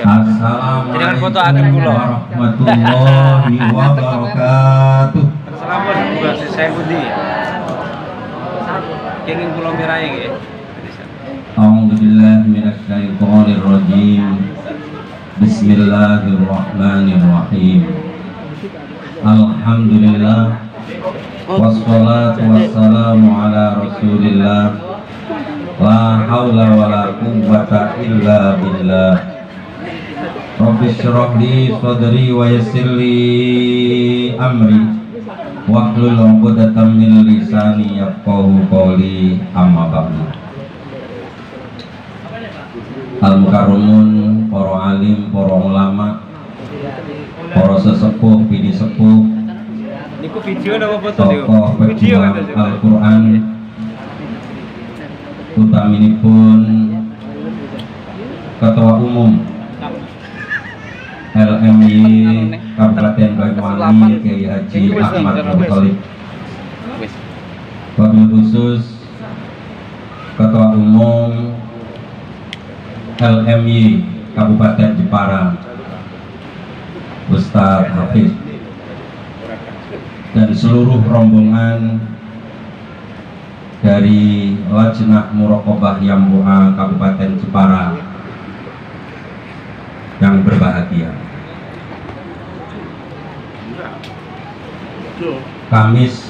Assalamualaikum warahmatullahi wabarakatuh. Assalamualaikum saya Budi. Kenging pulau merah ya. A'udzubillahi minasyaitonir rajim. Bismillahirrahmanirrahim. Alhamdulillah wassalatu wassalamu ala Rasulillah. La haula wala quwwata illa billah. Rabbi shrah li sadri wa yassir li amri wahlul 'uqdatam min lisani yafqahu qawli, amma ba'du. Al-mukarramun, para alim, para ulama, para sesepuh, bini sepuh, niku video napa foto tokoh pejuang Al-Quran, utaminipun Ketua Umum LMY Kabupaten Banyuwangi Kiai Haji Ahmad Nur Khalid, wabil khusus Ketua Umum LMY Kabupaten Jepara Ustadz Hafiz, dan seluruh rombongan dari Lajnah Muraqabah Yambu'a Kabupaten Jepara yang berbahagia. Kamis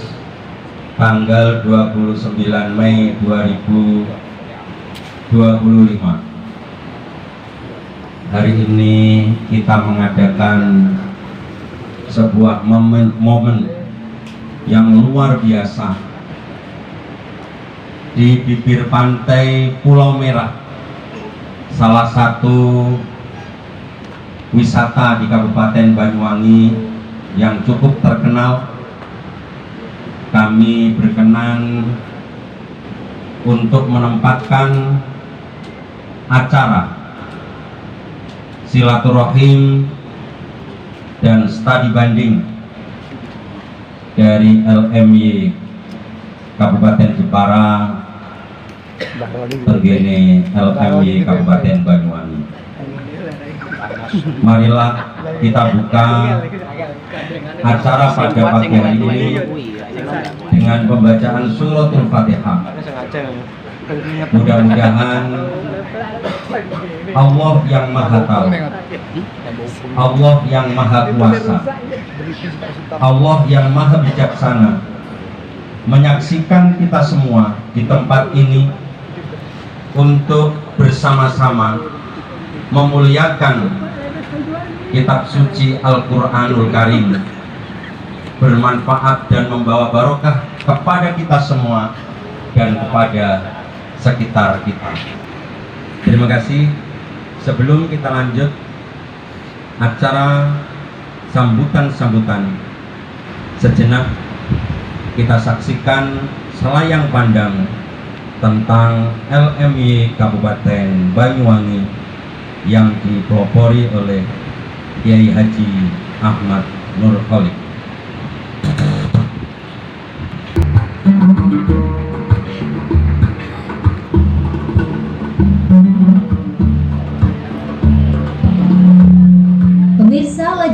tanggal 29 Mei 2025. Hari ini kita mengadakan sebuah momen yang luar biasa di bibir pantai Pulau Merah, salah satu wisata di Kabupaten Banyuwangi yang cukup terkenal. Kami berkenan untuk menempatkan acara silaturahim dan studi banding dari LMY Kabupaten Jepara tergene LMY Kabupaten Banyuwangi. Marilah kita buka acara pada pagi hari ini dengan pembacaan suratul Fatihah. Mudah-mudahan Allah yang Maha Tahu, Allah yang Maha Kuasa, Allah yang Maha Bijaksana menyaksikan kita semua di tempat ini untuk bersama-sama memuliakan kitab suci Al-Quranul Karim, bermanfaat dan membawa barokah kepada kita semua dan kepada sekitar kita. Terima kasih. Sebelum kita lanjut acara sambutan-sambutan, sejenak kita saksikan selayang pandang tentang LMY Kabupaten Banyuwangi yang dipelopori oleh Kiai Haji Ahmad Nur Khalid.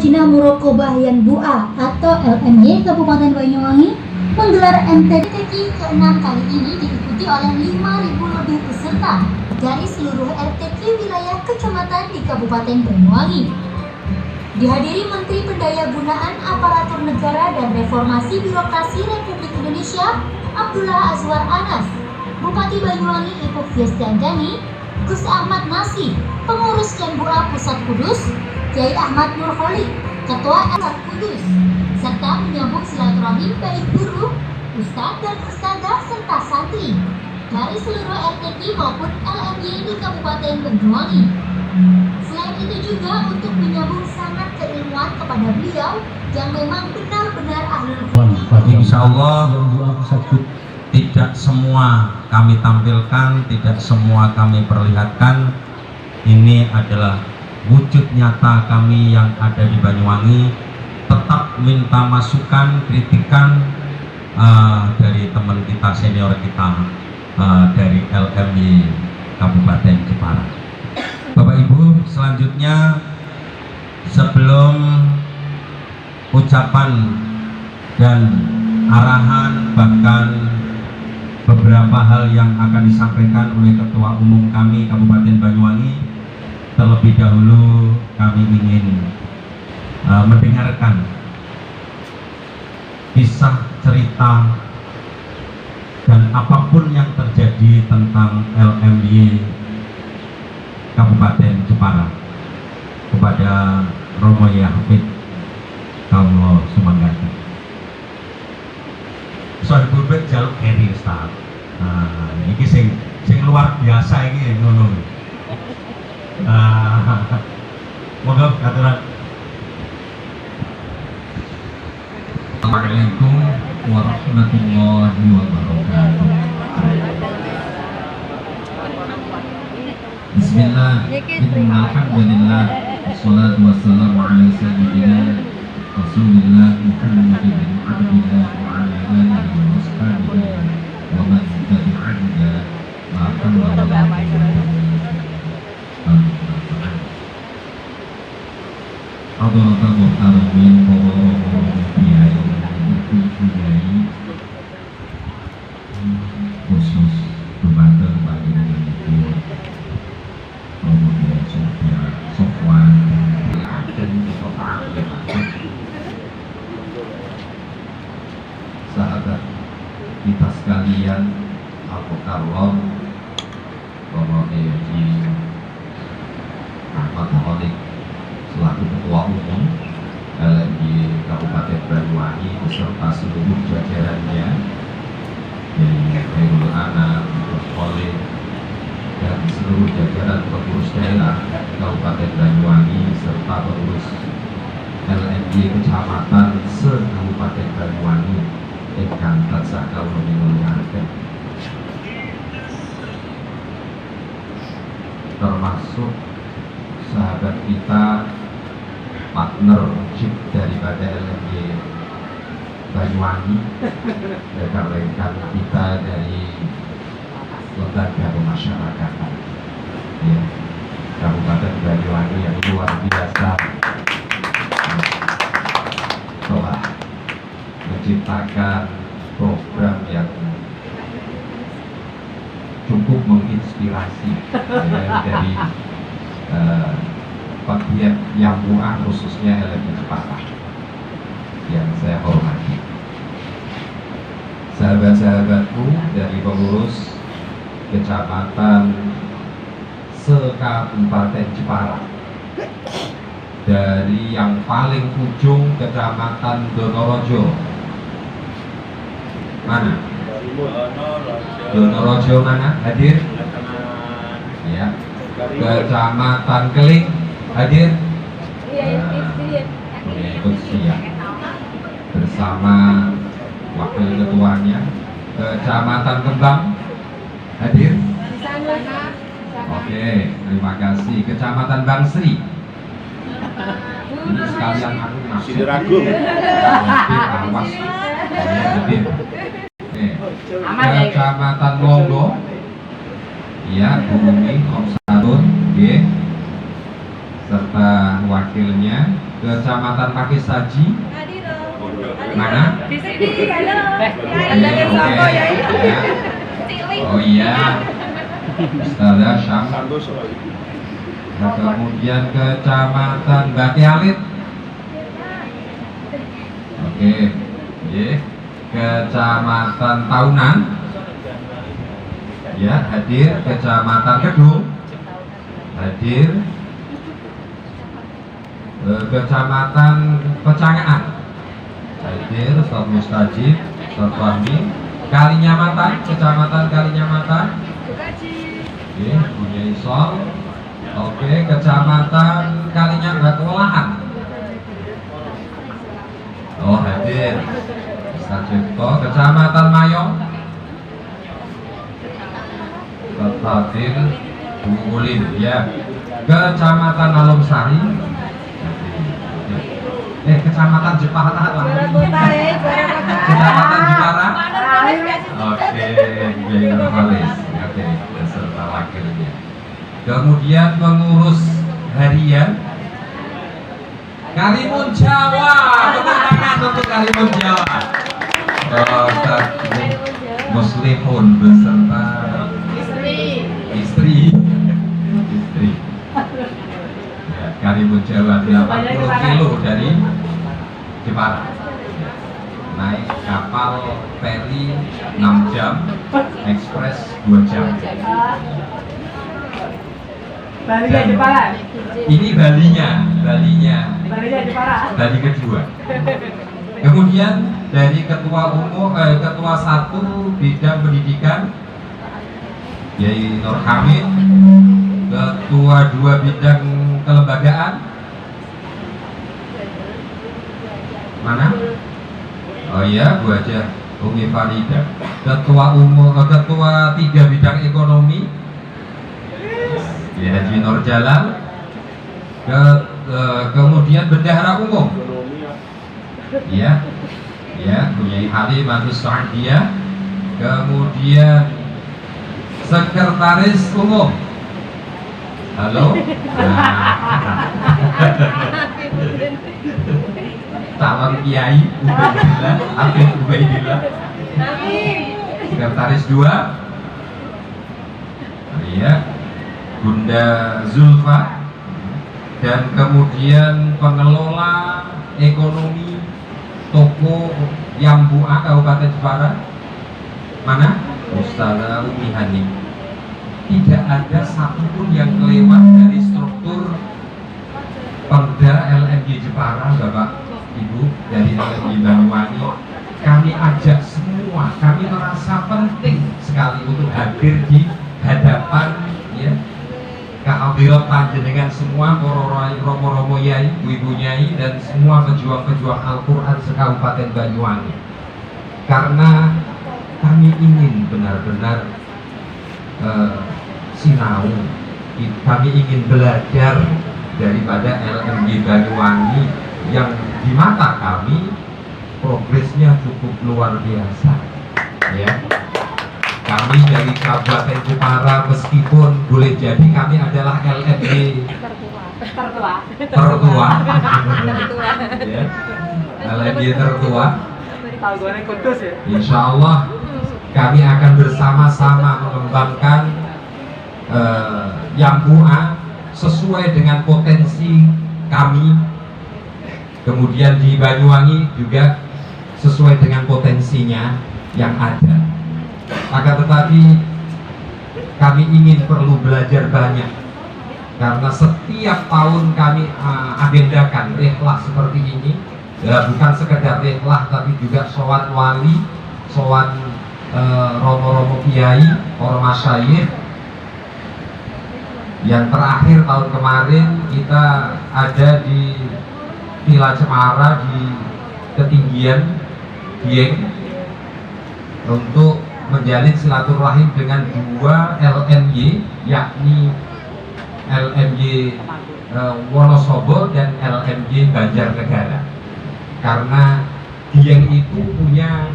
Lajnah Muraqabah Yanbu'a atau LMY Kabupaten Banyuwangi menggelar MTQ ke-6 kali ini diikuti oleh 5.000 lebih peserta dari seluruh RTQ wilayah kecamatan di Kabupaten Banyuwangi. Dihadiri Menteri Pendayagunaan Aparatur Negara dan Reformasi Birokrasi Republik Indonesia Abdullah Azwar Anas, Bupati Banyuwangi Ipuk Fiesdandani, Gus Ahmad Nasi, Pengurus Yanbu'a Pusat Kudus, Kiai Ahmad Nurholik, Ketua Pusat Kudus, serta menyambung silaturahmi baik guru, ustadz dan ustadzah serta santri dari seluruh RTQ maupun LMY di Kabupaten Banyuwangi. Selain itu juga untuk menyambung sangat keilmuan kepada beliau yang memang benar-benar ahlul fikih. Insya Allah tidak semua kami tampilkan, tidak semua kami perlihatkan. Ini adalah wujud nyata kami yang ada di Banyuwangi. Tetap minta masukan, kritikan dari teman kita, senior kita dari LMY Kabupaten Jepara. Bapak Ibu, selanjutnya sebelum ucapan dan arahan bahkan beberapa hal yang akan disampaikan oleh Ketua Umum kami Kabupaten Banyuwangi, terlebih dahulu kami ingin mendengarkan kisah cerita dan apapun yang terjadi tentang LMY Kabupaten Jepara kepada Romo Yahfid Kaulo Sumanggati. Soal burbet jaluk eri Ustaz. Nah, ini sing luar biasa ini ngono. Moga katakan. Assalamualaikum warahmatullahi wabarakatuh. Bismillah, alhamdulillah, wassalatu wassalamu ala sayyidina Rasulillah Muhammadin abdillah wa ala alihi wa ashabihi wa man tabi'ahum ma hamma wa Hadirin muhtaramin Kiai khusus Dumateng Panjenenganipun Romo Kiai Sofwan sahabat kita sekalian, Al-Mukarram Romo Kiai Ahmad Nurholik selaku Ketua Umum LMY Kabupaten Banyuwangi beserta seluruh jajarannya, dari Khairul Anam, Kholik, dan seluruh jajaran pengurus daerah Kabupaten Banyuwangi serta pengurus LMY Kecamatan se-Kabupaten Banyuwangi ingkang tansah kawula mulyakaken, termasuk sahabat kita, partner chip daripada LMY Banyuwangi, rekan-rekan kita dari lembaga pemasyarakatan ya, Kabupaten Banyuwangi yang luar biasa telah menciptakan program yang cukup menginspirasi ya, dari bagian Yanbu'a khususnya LMY Jepara yang saya hormati, sahabat-sahabatku dari pengurus kecamatan se-Kabupaten Jepara, dari yang paling ujung kecamatan Donorojo, mana? Donorojo mana? Hadir? Ya. Kecamatan Keling hadir? Ikut siap bersama wakil ketuanya. Kecamatan Kembang hadir? Oke, terima kasih. Kecamatan Bangsri ini sekalian aku masuk Sideragung. awas hadir. Kecamatan Longgo ya, Bumi Komsatun serta wakilnya Kecamatan Pakisaji. Mana? Di sini, halo. Oke, oke. Ya. Oh iya. Ustazah Syam. Nah, kemudian Kecamatan Bati Alit. Oke. Ya. Kecamatan Taunan. Ya, hadir. Kecamatan Kedung. Hadir. Kecamatan Pecangaan. Hadir Ustaz Mustajib, Ustaz Fahmi. Kalinyamatan, Kecamatan Kalinyamatan. Oke, punya Isol. Oke, Kecamatan Kalinyamatan Kewalahan. Oh, hadir Ustaz Cipto. Kecamatan Mayong. Ustaz Fadil, Bu Ulin, ya. Kecamatan Alomsari. Kecamatan Jepara lah. Kecamatan Jepara. Oke, Jainulis. Oke, beserta wakilnya. Kemudian pengurus harian Karimun Jawa. Tepuk tangan untuk Karimun Jawa. Muslimun beserta istri. Karimun Jawa 80 kilo dari Jepara. Naik kapal feri 6 jam, ekspres 2 jam. Balinya Jepara. Ini Balinya Jepara. Bali kedua. Kemudian dari ketua umum, ketua 1 bidang pendidikan Yai Nur Hamid, ketua 2 bidang kelembagaan mana? Oh iya, Bu Haja Umi Farida. Ketua umum, ketua 3 bidang ekonomi ya Haji Nur Jalal. Kemudian bendahara umum ya Bunyai Halimatus Sa'diyah. Kemudian sekretaris umum, halo. Calon Kiai Ubaidillah, Habib Ubaidillah. Sekretaris 2. Iya, Bunda Zulfa. Dan kemudian pengelola ekonomi toko Yambua Kabupaten Jepara. Mana? Ustazah Umi Hani. Tidak ada satupun yang kelewat dari struktur Pemda LMG Jepara, Bapak Ibu dari LMG Banyuwangi. Kami ajak semua, kami merasa penting sekali untuk hadir di hadapan ya kehadirat panjenengan semua, romo-romo yai, ibu nyai, dan semua pejuang-pejuang Al-Quran se-Kabupaten Banyuwangi. Karena kami ingin benar-benar sinau, kami ingin belajar daripada LMG Banyuwangi yang di mata kami progresnya cukup luar biasa ya. Kami dari Kabupaten Jepara meskipun boleh jadi kami adalah LMG tertua ya, LMG tertua. Insya Allah kami akan bersama-sama mengembangkan Yambua sesuai dengan potensi kami. Kemudian di Banyuwangi juga sesuai dengan potensinya yang ada. Akan tetapi kami ingin perlu belajar banyak, karena setiap tahun kami agendakan rihlah seperti ini ya, bukan sekedar rihlah tapi juga sowan wali, sowan romo-romo kiai, para masyayikh. Yang terakhir tahun kemarin kita ada di Villa Cemara di ketinggian Dieng untuk menjalin silaturahim dengan 2 LMY, yakni LMY Wonosobo dan LMY Banjarnegara. Karena Dieng itu punya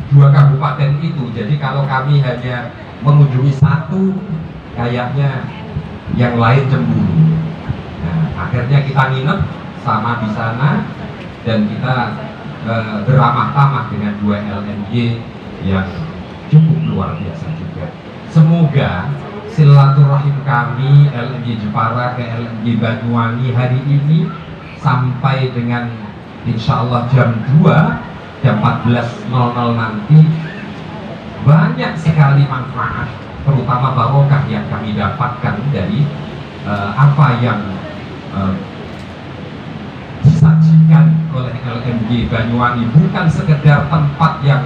2 kabupaten itu, jadi kalau kami hanya mengunjungi 1 kayaknya yang lain cemburu. Nah, akhirnya kita nginep sama di sana, dan kita beramah tamah dengan 2 LNG yang cukup luar biasa juga. Semoga silaturahim kami LNG Jepara ke LNG Banyuwangi hari ini sampai dengan insya Allah jam 2, jam 14.00 nanti, banyak sekali manfaat, terutama barokah yang kami dapatkan dari apa yang disajikan oleh LNG Banyuwangi. Bukan sekedar tempat yang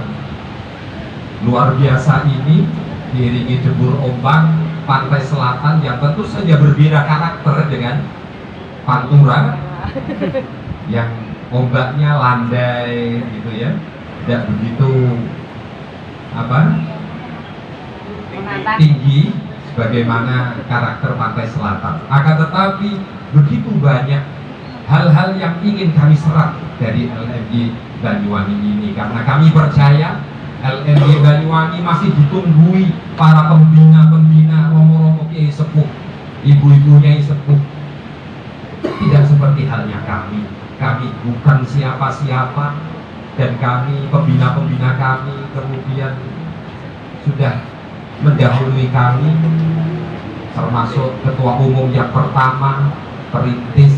luar biasa ini, diiringi debur ombak, pantai selatan yang tentu saja berbeda karakter dengan Pantura yang ombaknya landai gitu ya, tidak begitu tinggi sebagaimana karakter pantai selatan. Akan tetapi begitu banyak hal-hal yang ingin kami serap dari LNG Banyuwangi ini, karena kami percaya LNG Banyuwangi masih ditunggui para pembina-pembina, romo-romo kiai sepuh, ibu-ibu kiai sepuh. Tidak seperti halnya kami bukan siapa-siapa, dan kami, pembina-pembina kami kemudian sudah mendahului kami, termasuk ketua umum yang pertama, perintis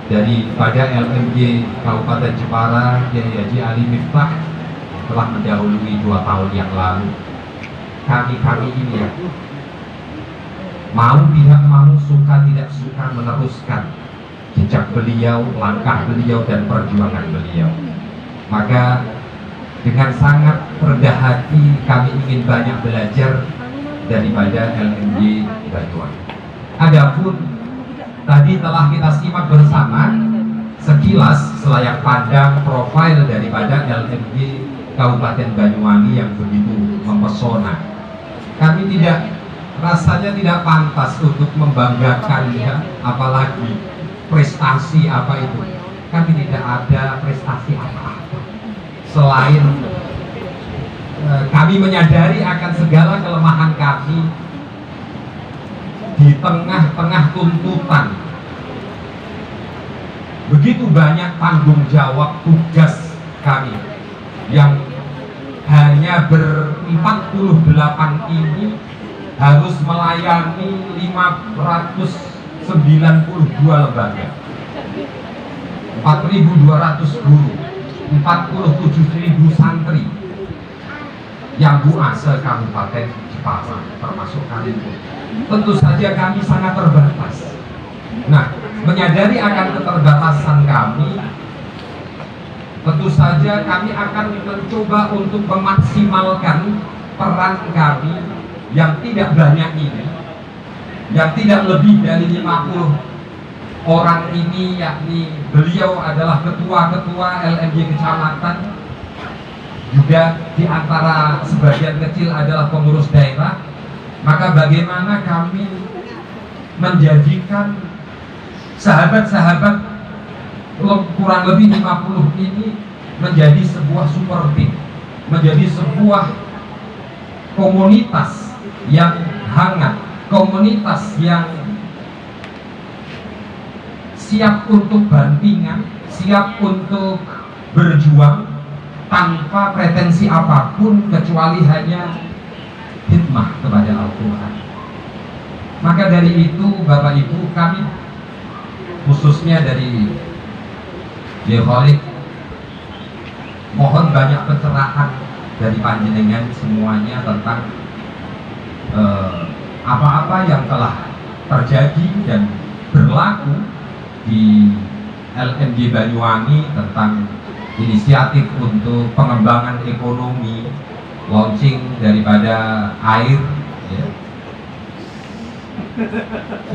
daripada LNG Kabupaten Jepara, Kiai Haji Ali Miftah, telah mendahului 2 tahun yang lalu. Kami ini ya, mau tidak mau, suka tidak suka, meneruskan jejak beliau, langkah beliau, dan perjuangan beliau. Maka dengan sangat rendah hati kami ingin banyak belajar daripada LNG Banyuwangi. Adapun tadi telah kita simak bersama sekilas selayak pandang profil daripada LNG Kabupaten Banyuwangi yang begitu mempesona. Kami rasanya tidak pantas untuk membanggakan ya, apalagi prestasi apa itu. Kami tidak ada prestasi apa-apa selain kami menyadari akan segala kelemahan kami di tengah-tengah tuntutan begitu banyak tanggung jawab tugas kami yang hanya ber-48 ini harus melayani 592 lembaga, 4.200 guru, 47.000 santri yang buah se-Kabupaten Jepara, termasuk kami pun. Tentu saja kami sangat terbatas. Nah, menyadari akan keterbatasan kami, tentu saja kami akan mencoba untuk memaksimalkan peran kami yang tidak banyak ini, yang tidak lebih dari 50 orang ini, yakni beliau adalah ketua-ketua LNG kecamatan, juga di antara sebagian kecil adalah pengurus daerah. Maka bagaimana kami menjadikan sahabat-sahabat kurang lebih 50 ini menjadi sebuah super team, menjadi sebuah komunitas yang hangat, komunitas yang siap untuk bantingan, siap untuk berjuang tanpa pretensi apapun kecuali hanya hikmah kepada Al-Quran. Maka dari itu Bapak Ibu, kami khususnya dari Yeholik mohon banyak pencerahan dari panjenengan semuanya tentang apa-apa yang telah terjadi dan berlaku di LNG Banyuwangi tentang inisiatif untuk pengembangan ekonomi, launching daripada air ya,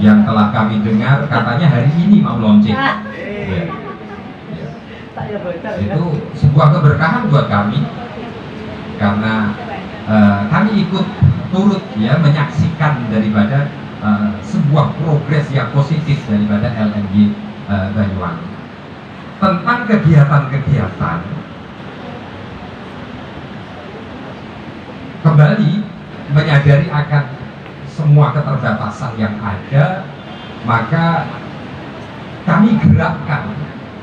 yang telah kami dengar katanya hari ini mau launching ya. Itu sebuah keberkahan buat kami, karena kami ikut turut ya menyaksikan daripada sebuah progres yang positif daripada LNG Banyuwangi. Tentang kegiatan-kegiatan, kembali menyadari akan semua keterbatasan yang ada, maka kami gerakkan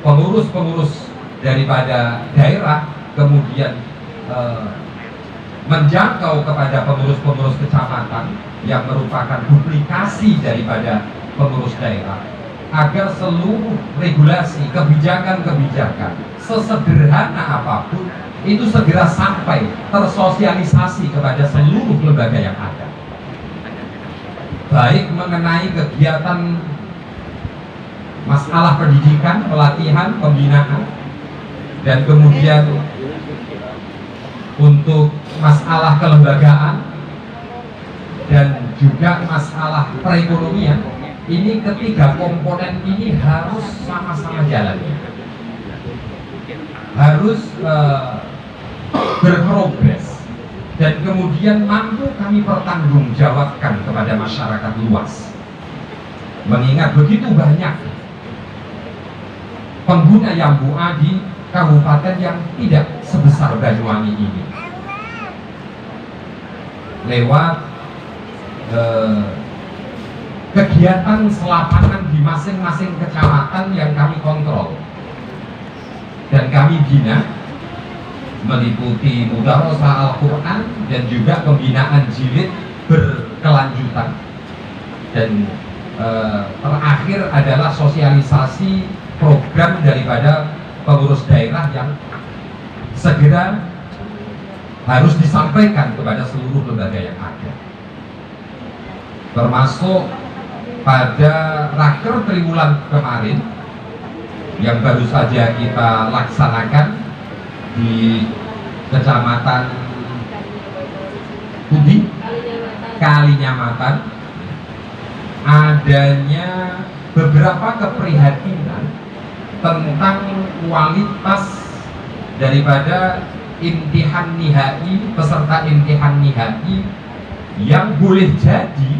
pengurus-pengurus daripada daerah, kemudian menjangkau kepada pengurus-pengurus kecamatan yang merupakan duplikasi daripada pengurus daerah, agar seluruh regulasi, kebijakan-kebijakan sesederhana apapun itu segera sampai tersosialisasi kepada seluruh lembaga yang ada, baik mengenai kegiatan masalah pendidikan, pelatihan, pembinaan, dan kemudian untuk masalah kelembagaan dan juga masalah perekonomian. Ini ketiga komponen ini harus sama-sama jalan, harus berprogres, dan kemudian mampu kami pertanggungjawabkan kepada masyarakat luas. Mengingat begitu banyak pengguna Yambu'a di kabupaten yang tidak sebesar Banyuwangi ini, lewat kegiatan selapangan di masing-masing kecamatan yang kami kontrol dan kami bina, meliputi mudarosah Al-Quran dan juga pembinaan jilid berkelanjutan, dan terakhir adalah sosialisasi program daripada pengurus daerah yang segera harus disampaikan kepada seluruh lembaga yang ada, termasuk pada raker triwulan kemarin yang baru saja kita laksanakan di Kecamatan Kudi, Kalinyamatan, adanya beberapa keprihatinan tentang kualitas daripada imtihan nihai, peserta imtihan nihai, yang boleh jadi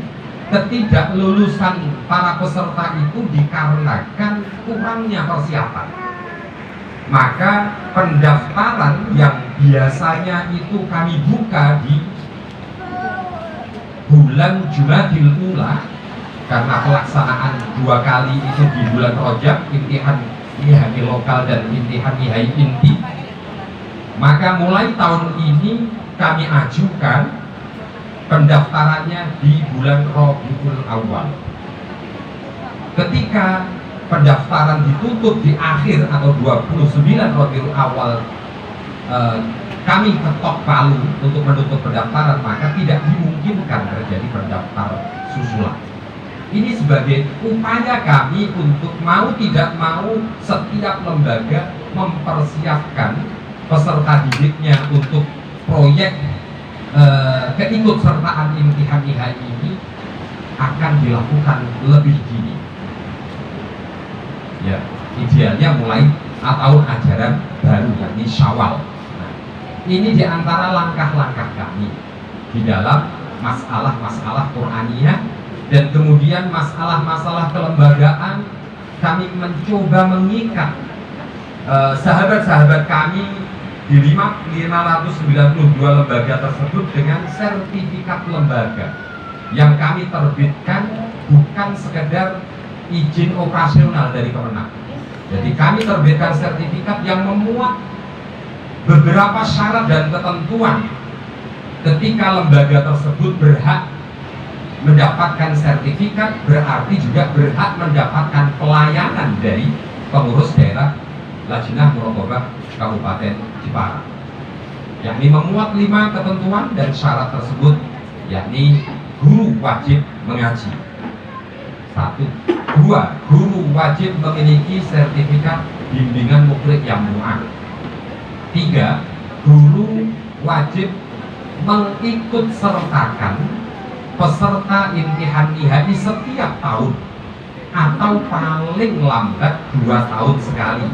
ketidaklulusan para peserta itu dikarenakan kurangnya persiapan. Maka pendaftaran yang biasanya itu kami buka di bulan Jumadil Ula, karena pelaksanaan 2 kali itu di bulan Rajab, imtihan nihai lokal dan imtihan nihai inti, maka mulai tahun ini kami ajukan pendaftarannya di bulan Rabiul Awal. Ketika pendaftaran ditutup di akhir atau 29 Rabiul Awal, kami ketok palu untuk menutup pendaftaran, maka tidak dimungkinkan terjadi pendaftar susulan. Ini sebagai upaya kami untuk mau tidak mau setiap lembaga mempersiapkan peserta didiknya untuk proyek keikutsertaan imtihan nihai ini akan dilakukan lebih dini. Ya, idealnya mulai tahun ajaran baru, yakni Syawal. Nah, ini diantara langkah-langkah kami di dalam masalah-masalah Qur'aniyah, dan kemudian masalah-masalah kelembagaan. Kami mencoba mengikat sahabat-sahabat kami di 592 lembaga tersebut dengan sertifikat lembaga yang kami terbitkan, bukan sekedar izin operasional dari Kemenang. Jadi kami terbitkan sertifikat yang memuat beberapa syarat dan ketentuan ketika lembaga tersebut berhak mendapatkan sertifikat, berarti juga berhak mendapatkan pelayanan dari pengurus daerah Lajnah Muraqabah Kabupaten Jepara, yakni memuat 5 ketentuan dan syarat tersebut, yakni guru wajib mengaji. 1. 2. Guru wajib memiliki sertifikat bimbingan mukrik Yambu'a. 3. Guru wajib mengikut sertakan peserta imtihan nihai setiap tahun atau paling lambat 2 tahun sekali.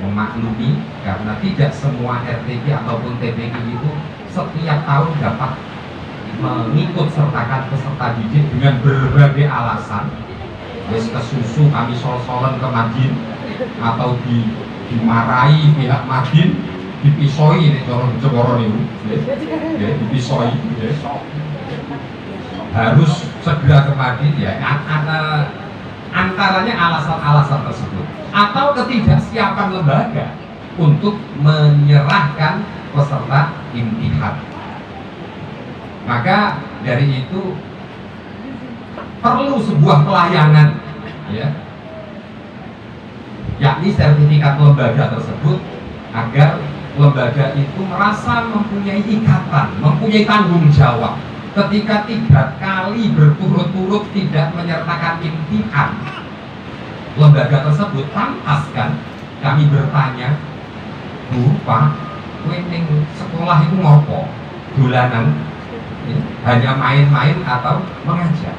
Memaklumi karena tidak semua RTP ataupun TPI itu setiap tahun dapat mengikut sertakan peserta didik dengan berbagai alasan. Wis kesusu kami sol-solan ke Madin, atau dimarahi pihak Madin, dipisoi ini coro niku, dipisoi, harus segera ke Madin. Ya, antaranya alasan-alasan tersebut atau ketidaksiapan lembaga untuk menyerahkan peserta imtihan. Maka dari itu perlu sebuah pelayanan, ya, yakni sertifikat lembaga tersebut, agar lembaga itu merasa mempunyai ikatan, mempunyai tanggung jawab ketika 3 kali berturut-turut tidak menyertakan imtihan. Lembaga tersebut pantas kan kami bertanya, Bu, Pak, kowe ning sekolah itu ngopo? Dolanan, hanya main-main atau mengajar?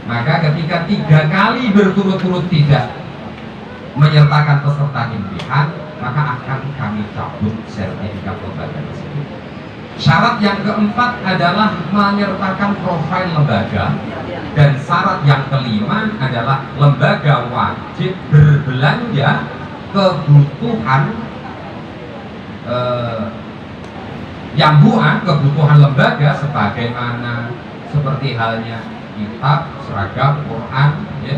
Maka ketika 3 kali berturut-turut tidak menyertakan peserta imtihan, maka akan kami cabut sertifikat lembaga tersebut. Syarat yang keempat adalah menyertakan profil lembaga, dan syarat yang kelima adalah lembaga wajib berbelanja kebutuhan yang kebutuhan lembaga, sebagaimana seperti halnya kitab, seragam, Quran, ya,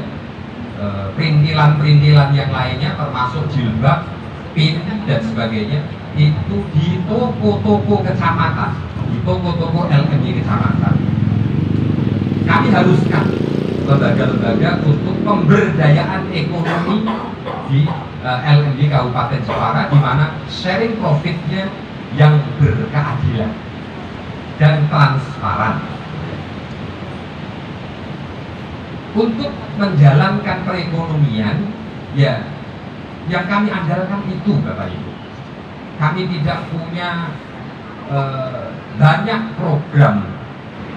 perintilan-perintilan yang lainnya termasuk jilbab, pin dan sebagainya, itu di toko-toko kecamatan, di toko-toko LMI kecamatan. Kami haruskan lembaga-lembaga untuk pemberdayaan ekonomi di LMI Kabupaten Jepara, di mana sharing profitnya yang berkeadilan dan transparan. Untuk menjalankan perekonomian, ya, yang kami andalkan itu, Bapak Ibu. Kami tidak punya banyak program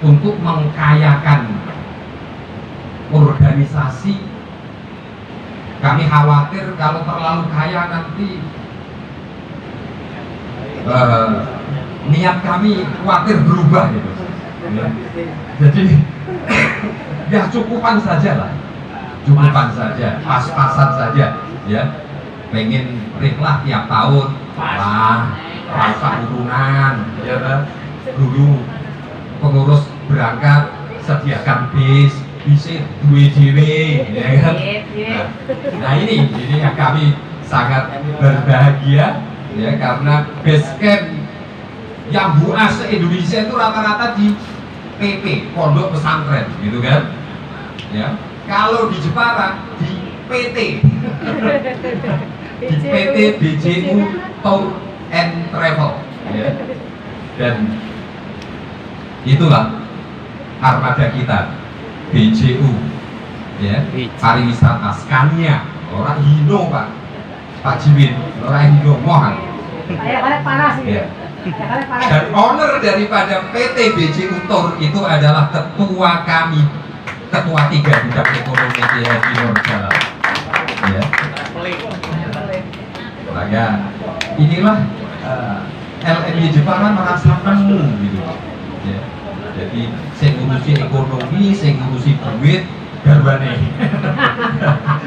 untuk mengkayakan organisasi. Kami khawatir kalau terlalu kaya nanti niat kami khawatir berubah gitu. Ya. Jadi ya cukupan saja lah, cukupan saja, pas-pasan saja, ya. Pengen riklah tiap tahun, wah, rasa urunan, ya kan? Dulu pengurus berangkat sediakan bis duwe dhewe, ya kan? Nah ini yang kami sangat berbahagia, ya, karena base camp yang buah se-Indonesia itu rata-rata di PP, pondok pesantren, gitu kan? Ya, kalau di Jepara di PT, di PT BJU Tour and Travel, ya. Dan itulah armada kita, BJU, ya, pariwisata Scania, orang Hino Pak Jimin, orang Hino mohon. Kayak panas Ya. Dan owner daripada PT BJU Tour itu adalah ketua kami, ketua 3 bidang ekonomi di Timur Jalan. Ya. Maka inilah LMI Jepara merasa penuh gitu. Ya. Jadi saya ngurusi ekonomi, saya ngurusi duit, garwane.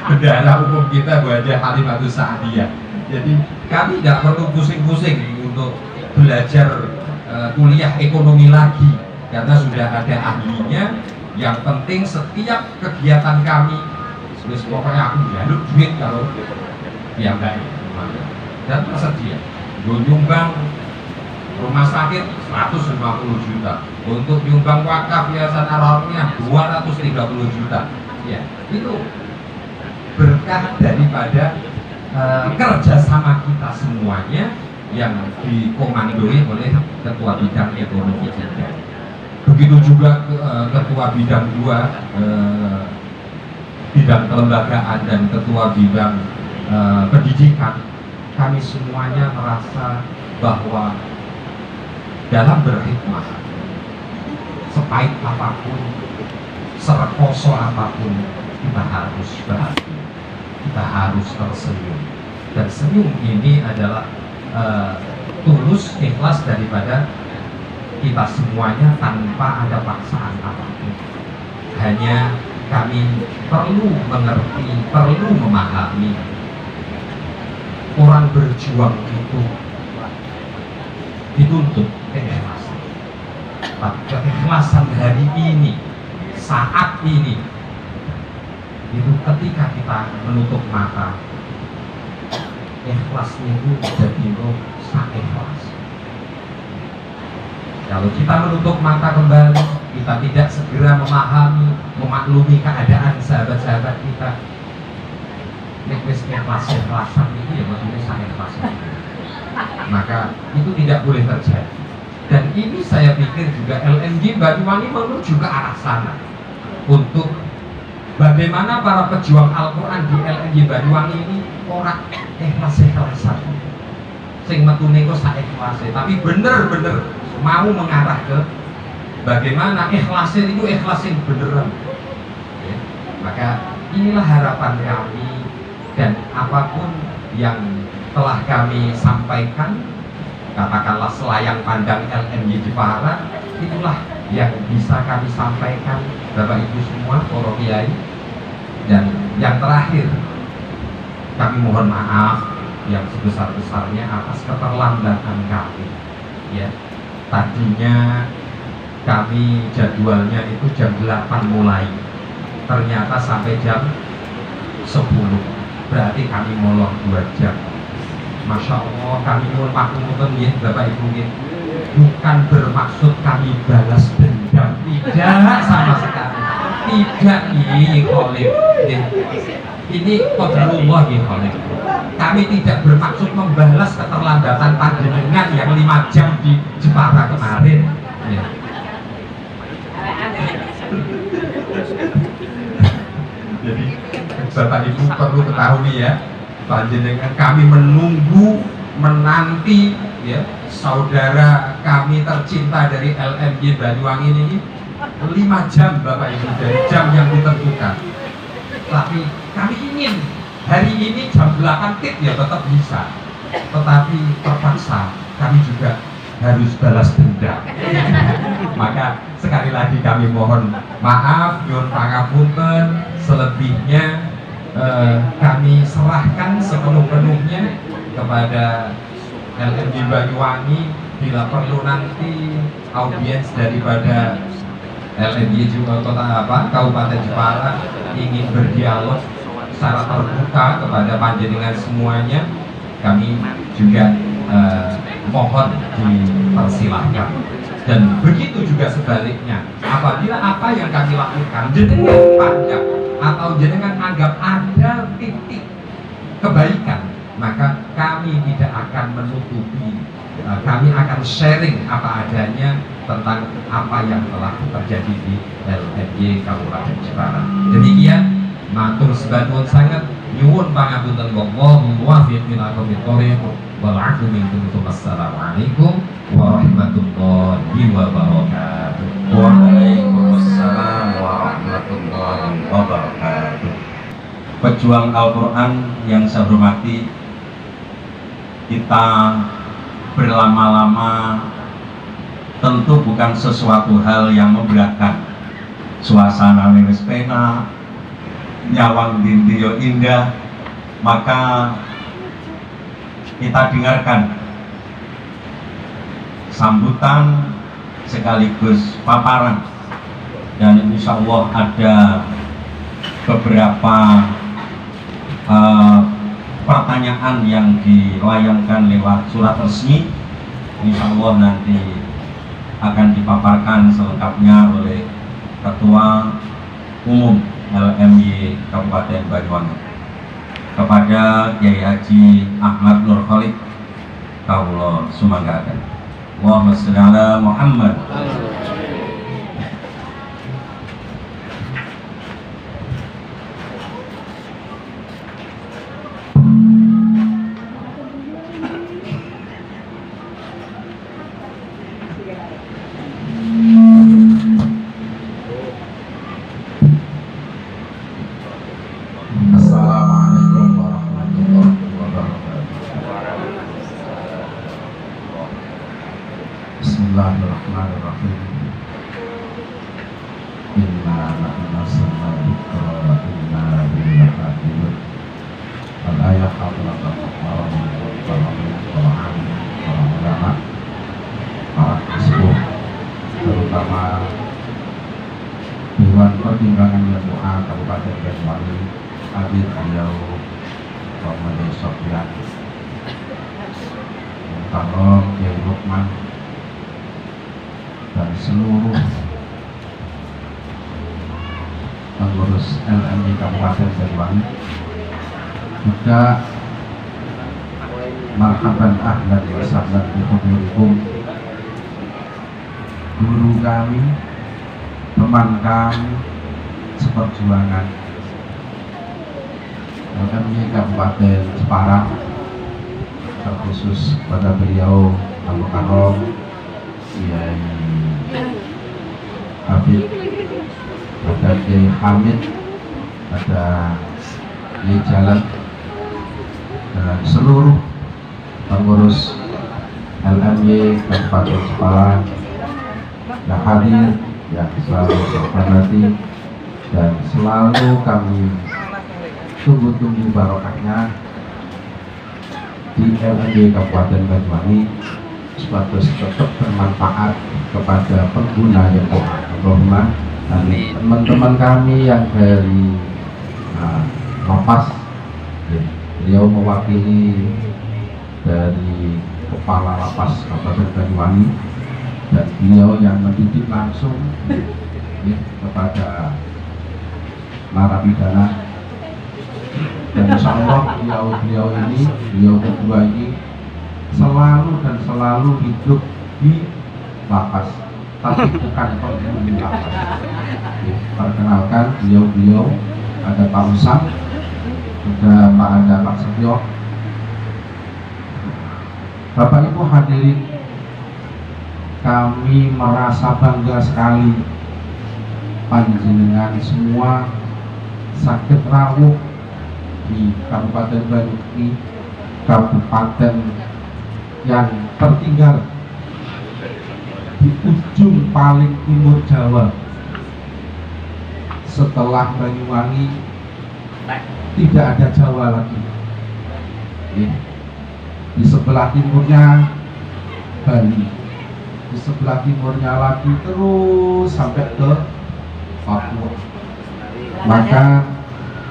Bendahara umum kita Bu Haja Halimatus Sa'diyah. Jadi kami tidak perlu pusing-pusing untuk belajar kuliah ekonomi lagi, karena sudah ada ahlinya. Yang penting setiap kegiatan kami, pokoknya aku jaluk duit kalau yang baik, dan tersedia. Nyumbang rumah sakit 150 juta, untuk nyumbang wakaf Yayasan Al-Almiyah 230 juta. Ya, itu berkah daripada kerjasama kita semuanya yang dikomandoi oleh ketua bidang ekonomi juga. Begitu juga ketua bidang 2 bidang kelembagaan dan ketua bidang pendidikan. Kami semuanya merasa bahwa dalam berkhidmat, sepahit apapun, serekoso apapun, kita harus bahagia, kita harus tersenyum. Dan senyum ini adalah tulus, ikhlas daripada kita semuanya tanpa ada paksaan apapun. Hanya kami perlu mengerti, perlu memahami, orang berjuang itu dituntut keikhlasan. Keikhlasan hari ini, saat ini, itu ketika kita menutup mata, ikhlasnya itu jadi ikhlas. Kalau kita menutup mata kembali, kita tidak segera memahami, memaklumi keadaan sahabat-sahabat kita, ikhlasan itu ya maksudnya saya ikhlas, maka itu tidak boleh terjadi. Dan ini saya pikir juga LMG Banyuwangi menuju ke arah sana, untuk bagaimana para pejuang Al-Quran di LMG Banyuwangi ini orang ikhlas-ikhlasan, sing metune kok sak ikhlase, tapi bener-bener mau mengarah ke bagaimana ikhlasin itu ikhlas yang beneran ya. Maka inilah harapan kami, dan apapun yang telah kami sampaikan, katakanlah selayang pandang LMY Jepara, itulah yang bisa kami sampaikan Bapak Ibu semua, para kiai. Dan yang terakhir, kami mohon maaf yang sebesar-besarnya atas keterlambatan kami ya. Tadinya kami jadwalnya itu jam 8 mulai, ternyata sampai jam 10, berarti kami molor 2 jam. Masya Allah, kami mohon maklum ya Bapak Ibu ya. Bukan bermaksud kami balas dendam, tidak sama sekali, tidak. Ini Khalif, ini qadarullah ya Khalif. Kami tidak bermaksud membalas keterlambatan panjenengan yang 5 jam di Jepara kemarin ya. Jadi Bapak Ibu perlu ketahui ya, panjenengan kami menunggu, menanti ya saudara kami tercinta dari LMY Banyuwangi ini 5 jam Bapak Ibu, dari jam yang ditentukan. Tapi kami ingin hari ini jam 8 tip ya tetap bisa, tetapi terpaksa kami juga harus balas dendam. Maka sekali lagi kami mohon maaf, nyuwun pangapunten, selebihnya kami serahkan sepenuh-penuhnya kepada LMY Banyuwangi. Bila perlu nanti audiens daripada LMY juga Kabupaten Jepara ingin berdialog secara terbuka kepada panjenengan semuanya, kami juga mohon dipersilahkan. Dan begitu juga sebaliknya, apabila apa yang kami lakukan jenengan pandang atau jenengan anggap ada titik kebaikan, maka kami tidak akan menutupi, kami akan sharing apa adanya tentang apa yang telah terjadi di LMY Kabupaten Jepara. Demikian, matur sebanun sangat, nyuwun pangapunten, wallahu muwaffiq ila aqwamit thoriq, wal 'afwu minkum. Wassalamualaikum warahmatullahi wabarakatuh. Waalaikumsalam warahmatullahi wabarakatuh. Pejuang Al-Quran yang saya hormati, kita berlama-lama tentu bukan sesuatu hal yang memberatkan. Suasana wis pena, nyawang dintiyo indah, maka kita dengarkan sambutan sekaligus paparan, dan insya Allah ada beberapa pertanyaan yang dilayangkan lewat surat resmi. Insya Allah nanti akan dipaparkan selengkapnya oleh Ketua Umum LMY Kabupaten Banyuwangi. Kepada Kiai Haji Ahmad Nur Khalid, kawula sumanggaken. Allahumma sholli ala Muhammad. Assalamualaikum warahmatullahi wabarakatuh. Bismillahirrahmanirrahim. Inna nahnu nazzalna dzikra wa inna lahu lahafizun. Al-ayat hadratan para ulama, para sepuh, terutama Dewan Pertimbangan MUA Kabupaten Banyuwangi, hadir beliau Muhammad Sofyan, Muhtarom Kiai Lukman, dan seluruh pengurus LMI Kabupaten Banyuwangi. Juga marhaban ahlan wa sahlan bi hudurikum, guru kami, teman kami seperjuangan LMI Kabupaten Jepara, terkhusus pada beliau Al-Mukarram Kiai Habib, ada Kiai Hamid, ada Kiai Jalan, dan seluruh pengurus LMI Kabupaten Jepara yang hadir, yang selalu terhormati dan selalu kami tunggu-tunggu barokahnya di LMI Kabupaten Banyuwangi supaya tetap bermanfaat kepada pengguna yang Allahumma amin. Teman-teman kami yang dari Lapas, beliau mewakili dari Kepala Lapas Kabupaten Banyuwangi, dan beliau yang mendidik langsung kepada narapidana. Dan insya Allah beliau kedua ini selalu hidup di lapas, tapi bukan penghuni lapas. Perkenalkan beliau ada Pak Usam, ada Pak Setio. Bapak Ibu hadirin, kami merasa bangga sekali panjenengan semua sakit rawuh di Kabupaten Banyuwangi, kabupaten yang tertinggal di ujung paling timur Jawa. Setelah Banyuwangi tidak ada Jawa lagi. Di sebelah timurnya Bali, di sebelah timurnya lagi terus sampai ke Papua. Maka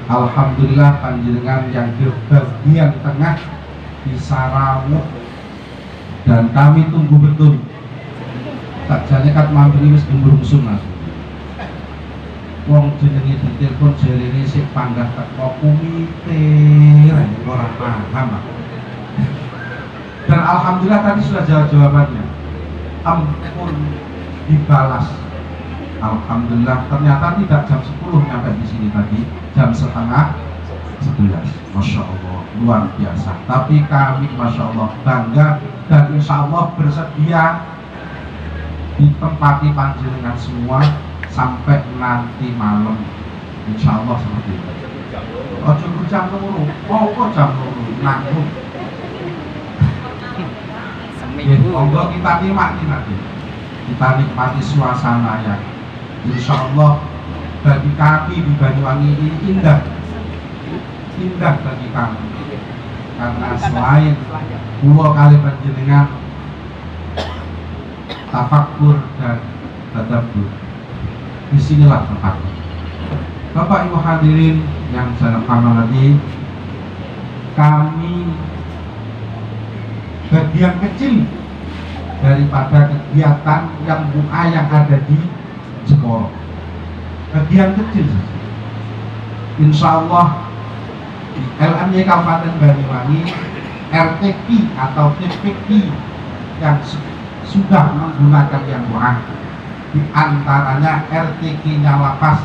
alhamdulillah panjenengan yang di bagian tengah bisa rawuh, dan kami tunggu betul. Tak jane kat mampir wis gembur-gembur Mas. Wong jenenge ditelepon jarene sik panggah teko komite ora paham. Dan alhamdulillah tadi sudah jawabannya. Ampun dibalas. Alhamdulillah ternyata tidak jam 10 nyampe di sini tadi, jam setengah 11. Masya Allah, luar biasa. Tapi kami Masya Allah bangga dan insya Allah bersedia ditempati panjenengan semua sampai nanti malam, insya Allah seperti itu. Ojo jam loro, jam loro nanggung. Monggo kita nikmati nanti, kita nikmati suasana yang insya Allah bagi kami di Banyuwangi ini indah bagi kami, karena selain pulau kali panjenengan tafakur dan tadabbur, disinilah tempatnya. Bapak Ibu hadirin yang saya hormati, kami bagian kecil daripada kegiatan yang MUA yang ada di Jepara, bagian kecil saja. Insya Allah di LMI Kabupaten Banyuwangi, RTP atau TPP yang sudah menggunakan yang MUA, di antaranya RTQ-nya Lapas.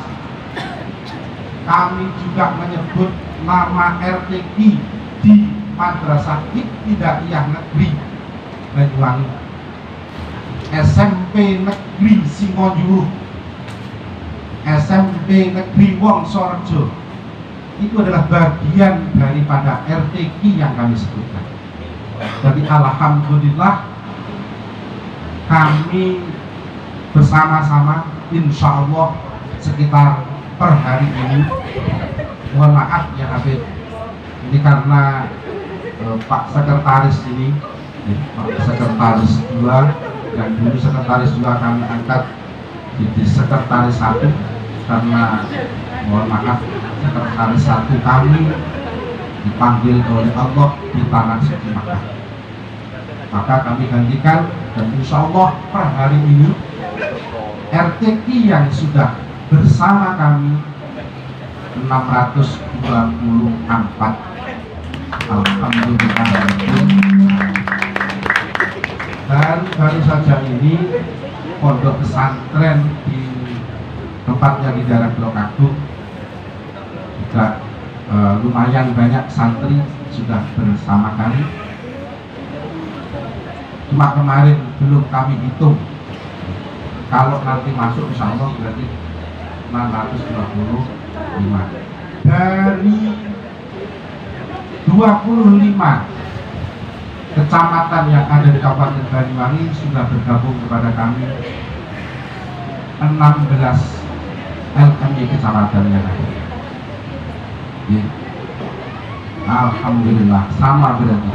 Kami juga menyebut nama RTQ di Madrasah Ibtidaiyah Negeri Banyuwangi, SMP Negeri Singojuru, SMP Negeri Wongsorejo. Itu adalah bagian daripada RTQ yang kami sebutkan. Jadi alhamdulillah kami bersama-sama insya Allah sekitar per hari ini, mohon maaf ya Habib, ini karena Pak Sekretaris ini, Pak Sekretaris 2, yang dulu Sekretaris 2 kami angkat jadi Sekretaris 1, karena mohon maaf sekretaris satu kami dipanggil oleh Allah di tanah suci Makkah. Maka kami gantikan dan insya Allah per hari ini RTQ yang sudah bersama kami 624. Alhamdulillah. Dan baru saja ini pondok pesantren di tempatnya di daerah Blok Agung juga lumayan banyak santri sudah bersama kami. Cuma kemarin belum kami hitung. Kalau nanti masuk insya Allah berarti 625 dari 25 kecamatan yang ada di Kabupaten Banyuwangi sudah bergabung kepada kami 16 LMI kecamatan yang ada. Ya. Alhamdulillah sama berarti.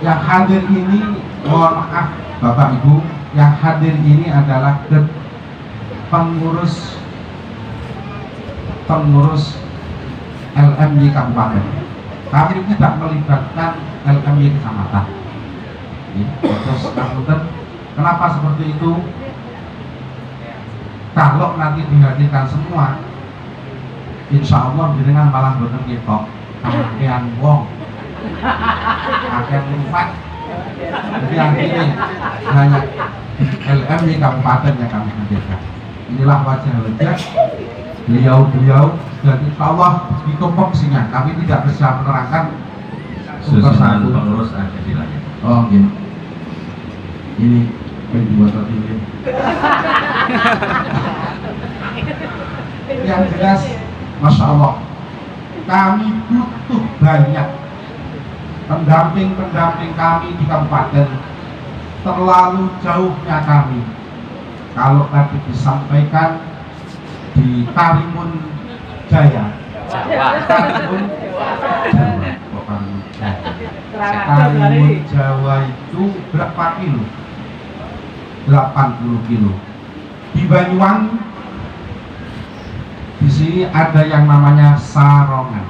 Yang hadir ini mohon maaf Bapak Ibu, yang hadir ini adalah pengurus LMI Kabupaten. Kami tidak melibatkan LMI kecamatan. Terus kemudian kenapa seperti itu? Kalau nanti dihadirkan semua, insya Allah dengan malah boten ketok kakean wong, kakean rumah. Jadi akhirnya hanya LMI Kabupaten yang kami hadirkan. Inilah wajah wajah beliau dan insya Allah di tupoksinya kami tidak bisa menerangkan Susunan pengurus ada di layar. Oh gini, ini penjual ini. Yang jelas, masya Allah, kami butuh banyak pendamping kami di kabupaten. Terlalu jauhnya kami. Kalau tadi disampaikan di Karimun Jaya, Karimun Jawa itu berapa kilo? 80 kilo. Di Banyuwangi di sini ada yang namanya Sarongan.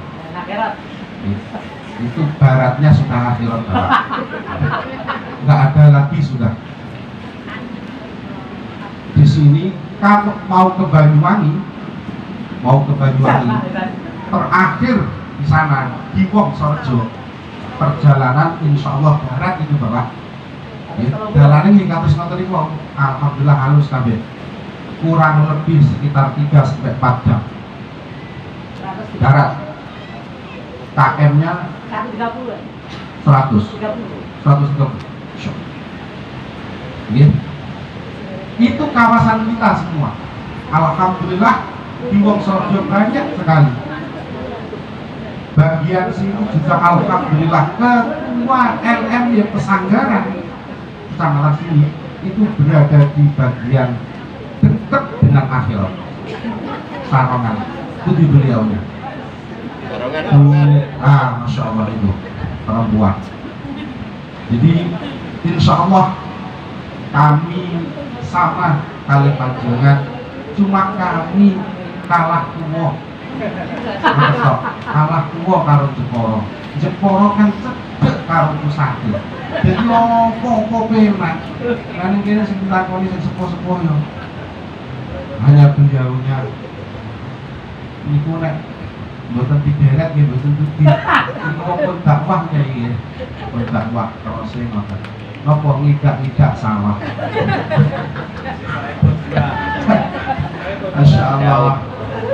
Itu baratnya sudah akhirat barat. Nggak ada lagi sudah. Di sini kalau mau ke Banyuwangi, terakhir di sana di Wongsorejo, perjalanan insya Allah barat itu bawah. Jalannya hingga terus nanti alhamdulillah halus kabeh. Kurang lebih sekitar 3-4 jam. Darat. KM-nya 130. Itu kawasan kita semua. Alhamdulillah di Wongsorejo banyak sekali. Bagian sini juga alhamdulillah ketua LMI Pesanggaran kecamatan sini itu berada di bagian dekat dengan akhirat. Sarongan itu di beliaunya. Masya Allah itu perempuan. Jadi insya Allah kami sama kali panjenengan, cuma kami kalah kuwo. Kalah kuwo karo Jeporo. Jeporo kan cedek karo Pusati. Jadi opo penak. Kan kene sing takoni sing sepuh-sepuh yo. Hanya beliaunya niku nek mboten dideret nggih mboten tuti. Niku pun dakwah nggih. Pun dakwah terus ngoten. Napa ngidak-ngidak sawah. Masya Allah.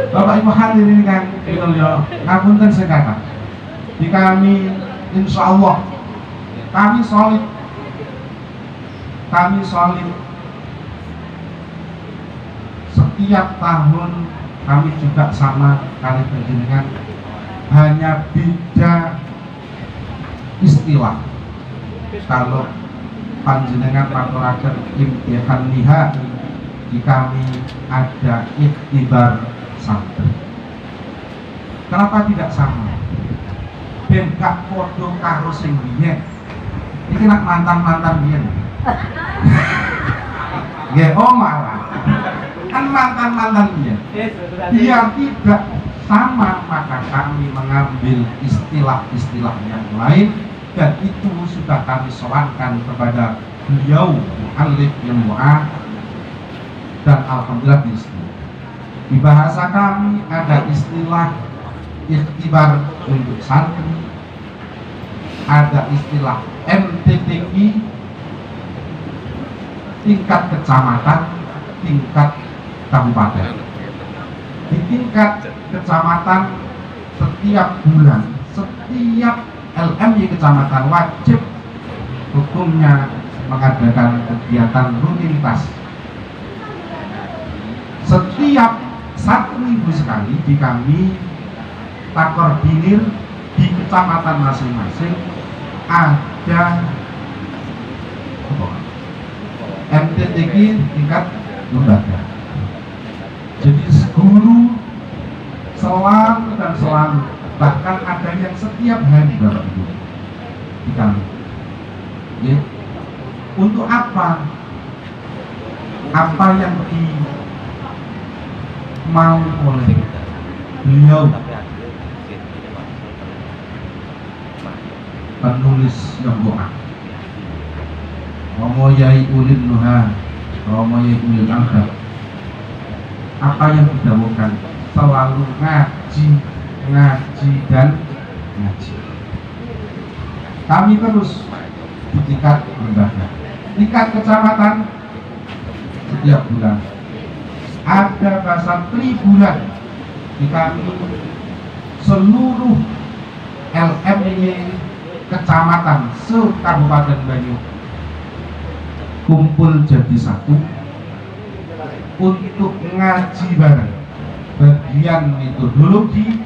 Bapak Ibu hadirin kan ngapunten sekata. Di kami insya Allah kami solid. Setiap tahun kami juga sama kali panjenengan, hanya beda istilah. Kalau panjenengan maturaken imtihan nihai, di kami ada iktibar santri. Kenapa tidak sama? Ben gak podo karo sing biyen. Iki nak mantan biyen. Nggih, malah. kan mantan-mantannya. Biar tidak sama, maka kami mengambil istilah-istilah yang lain, dan itu sudah kami sowankan kepada beliau mu'allif ilmu dan alhamdulillah disetujui. Di bahasa kami ada istilah ikhtibar untuk santri, ada istilah MTTI tingkat kecamatan, tingkat kabupaten. Di tingkat kecamatan setiap bulan, setiap LMY kecamatan wajib hukumnya mengadakan kegiatan rutinitas. Setiap 1 minggu sekali di kami takordinir di kecamatan masing-masing ada MTTG tingkat lembaga. Jadi guru selalu dan selalu, bahkan ada yang setiap hari Bapak Ibu di kami. Ya. Untuk apa? Apa yang mau oleh beliau penulis yang doa, Romo Yai Ulil Nuha, Romo Yai Ulil Albab, apa yang didahulukan? Selalu ngaji, ngaji dan ngaji. Kami terus di tingkat lembaga, tingkat kecamatan setiap bulan ada bahasa tribulan di kami, seluruh LMY kecamatan se-Kabupaten Banyu kumpul jadi satu untuk ngaji bareng, bagian metodologi,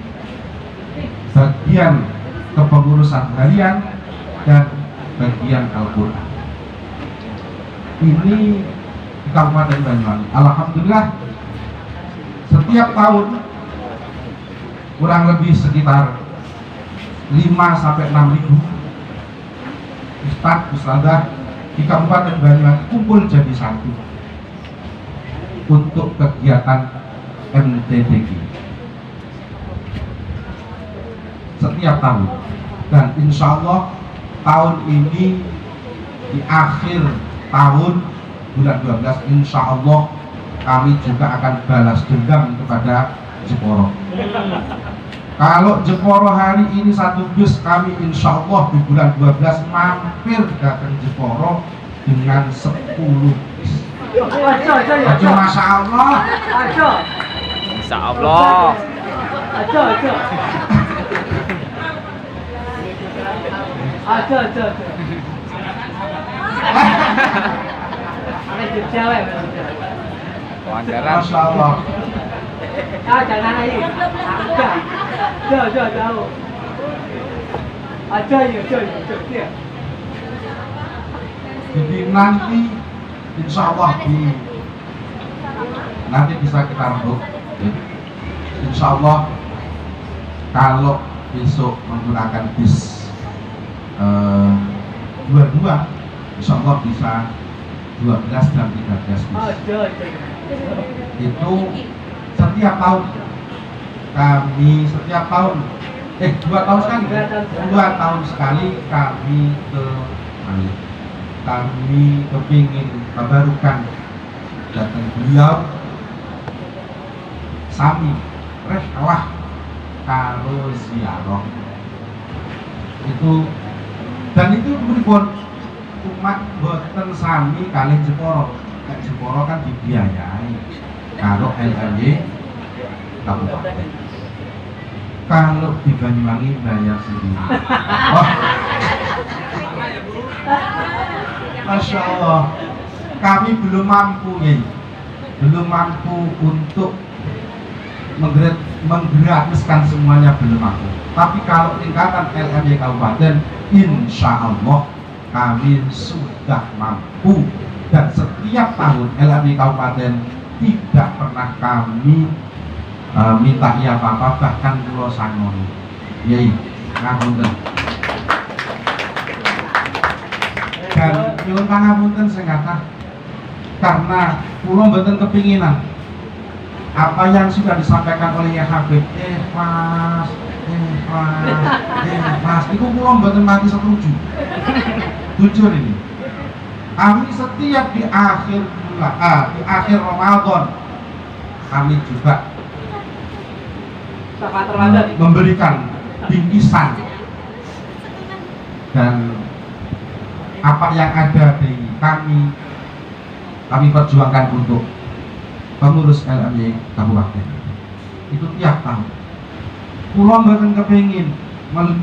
bagian kepengurusan harian, dan bagian Al-Quran. Ini di Kabupaten Banyuwangi. Alhamdulillah setiap tahun kurang lebih sekitar 5-6 ribu Ustadz, Ustadzah di Kabupaten Banyuwangi kumpul jadi satu untuk kegiatan MTTG setiap tahun. Dan insya Allah tahun ini di akhir tahun bulan 12 insya Allah kami juga akan balas dendam kepada Jeporo. Kalau Jeporo hari ini 1 bus, kami insya Allah di bulan 12 mampir datang Jeporo dengan 10 bus. Aja Masya Allah. Insya Allah. Pelanggaran. Masya Allah. Jadi nanti insya Allah nanti bisa kita rembuk. Insya Allah kalau besok menggunakan bis 22, insya Allah bisa 12 dan 13 bis. Itu setiap tahun kami 2 tahun sekali 2 tahun sekali kami ke Bali. Kami kepingin tabarukan datang beliau sami reh kalah kalau ziarah itu, dan itu pripun umat boten sami kali Jeporo. Jeporo kan dibiayai kalau LMY kabupaten. Kalau di Banyuwangi bayar sendiri. Oh. Masya Allah, kami belum mampu ya, belum mampu untuk menggratiskan semuanya, belum mampu. Tapi kalau tingkatan LMY kabupaten, insya Allah kami sudah mampu. Dan setiap tahun LMY kabupaten tidak pernah kami minta iya apa-apa, bahkan pulau sangoni yai ngapunten. Dan nyuwun pangapunten sing kathah karena pulau mboten kepinginan apa yang sudah disampaikan oleh Habib ikhlas, itu kula mboten mati setuju. Jujur ini, kami setiap di akhir bulan, di akhir Ramadan, kami juga memberikan bingkisan dan apa yang ada di kami perjuangkan untuk pengurus LMY Kabupaten itu tiap tahun. Kula mboten kepengin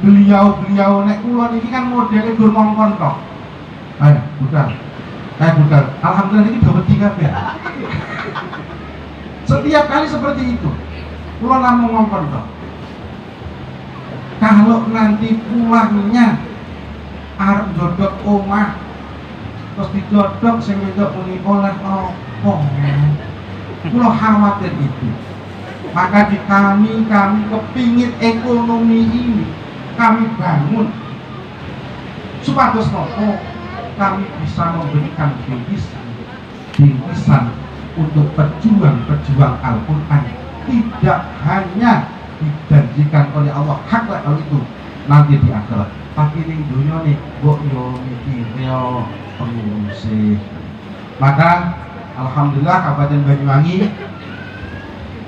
beliau nek kula niki kan modele gur ngongkon tok. Ayo, budal. Alhamdulillah ini dapat 3 kabeh. Setiap kali seperti itu. Kula namung ngongkon tok. Kalau nanti pulangnya arep jodok omah terus dijodok sing wedok muni oleh apa? Kula khawatir itu. Maka di kami kepingin ekonomi ini kami bangun supados nopo kami bisa memberikan bingkisan untuk pejuang Al-Quran, tidak hanya dijanjikan oleh Allah hak hal itu nanti di akhirat, tapi ning dunia nih mbok yo mikir pengungsi. Maka alhamdulillah Kabupaten Banyuwangi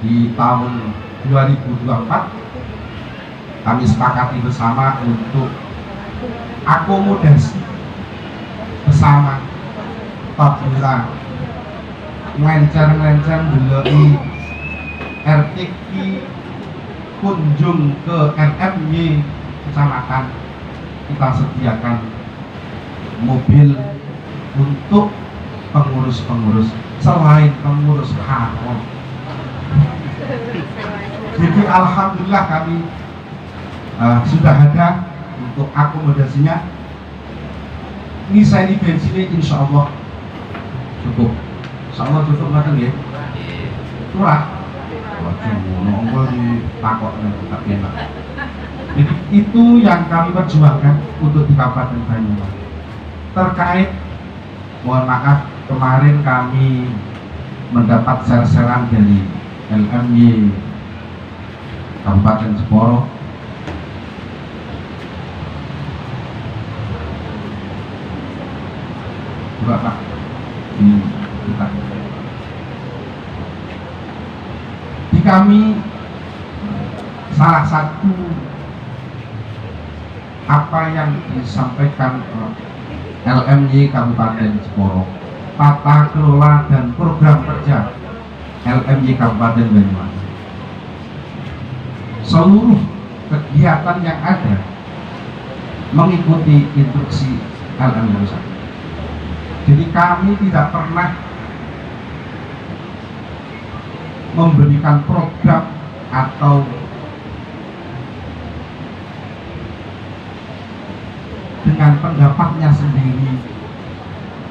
di tahun 2024 kami sepakati bersama untuk akomodasi bersama apabila ngelencer beloi RTQ kunjung ke LMY kecamatan, kita sediakan mobil untuk pengurus selain pengurus haram. Jadi alhamdulillah kami sudah ada untuk akomodasinya. Ini saya di bensinnya insya Allah cukup. Insya Allah cukup banget ya. Murah. Nongol di takut tak enak. Jadi itu yang kami perjuangkan untuk di Kabupaten Banyuwangi. Terkait, mohon maaf, kemarin kami mendapat share-sharean dari LMY Kabupaten Jeporo. Coba Pak, ini kita. Di kami salah satu apa yang disampaikan LMY Kabupaten Jeporo, tata kelola dan program kerja LMY Kabupaten Banyuwangi, seluruh kegiatan yang ada mengikuti instruksi LMY Pusat. Jadi kami tidak pernah memberikan program atau dengan pendapatnya sendiri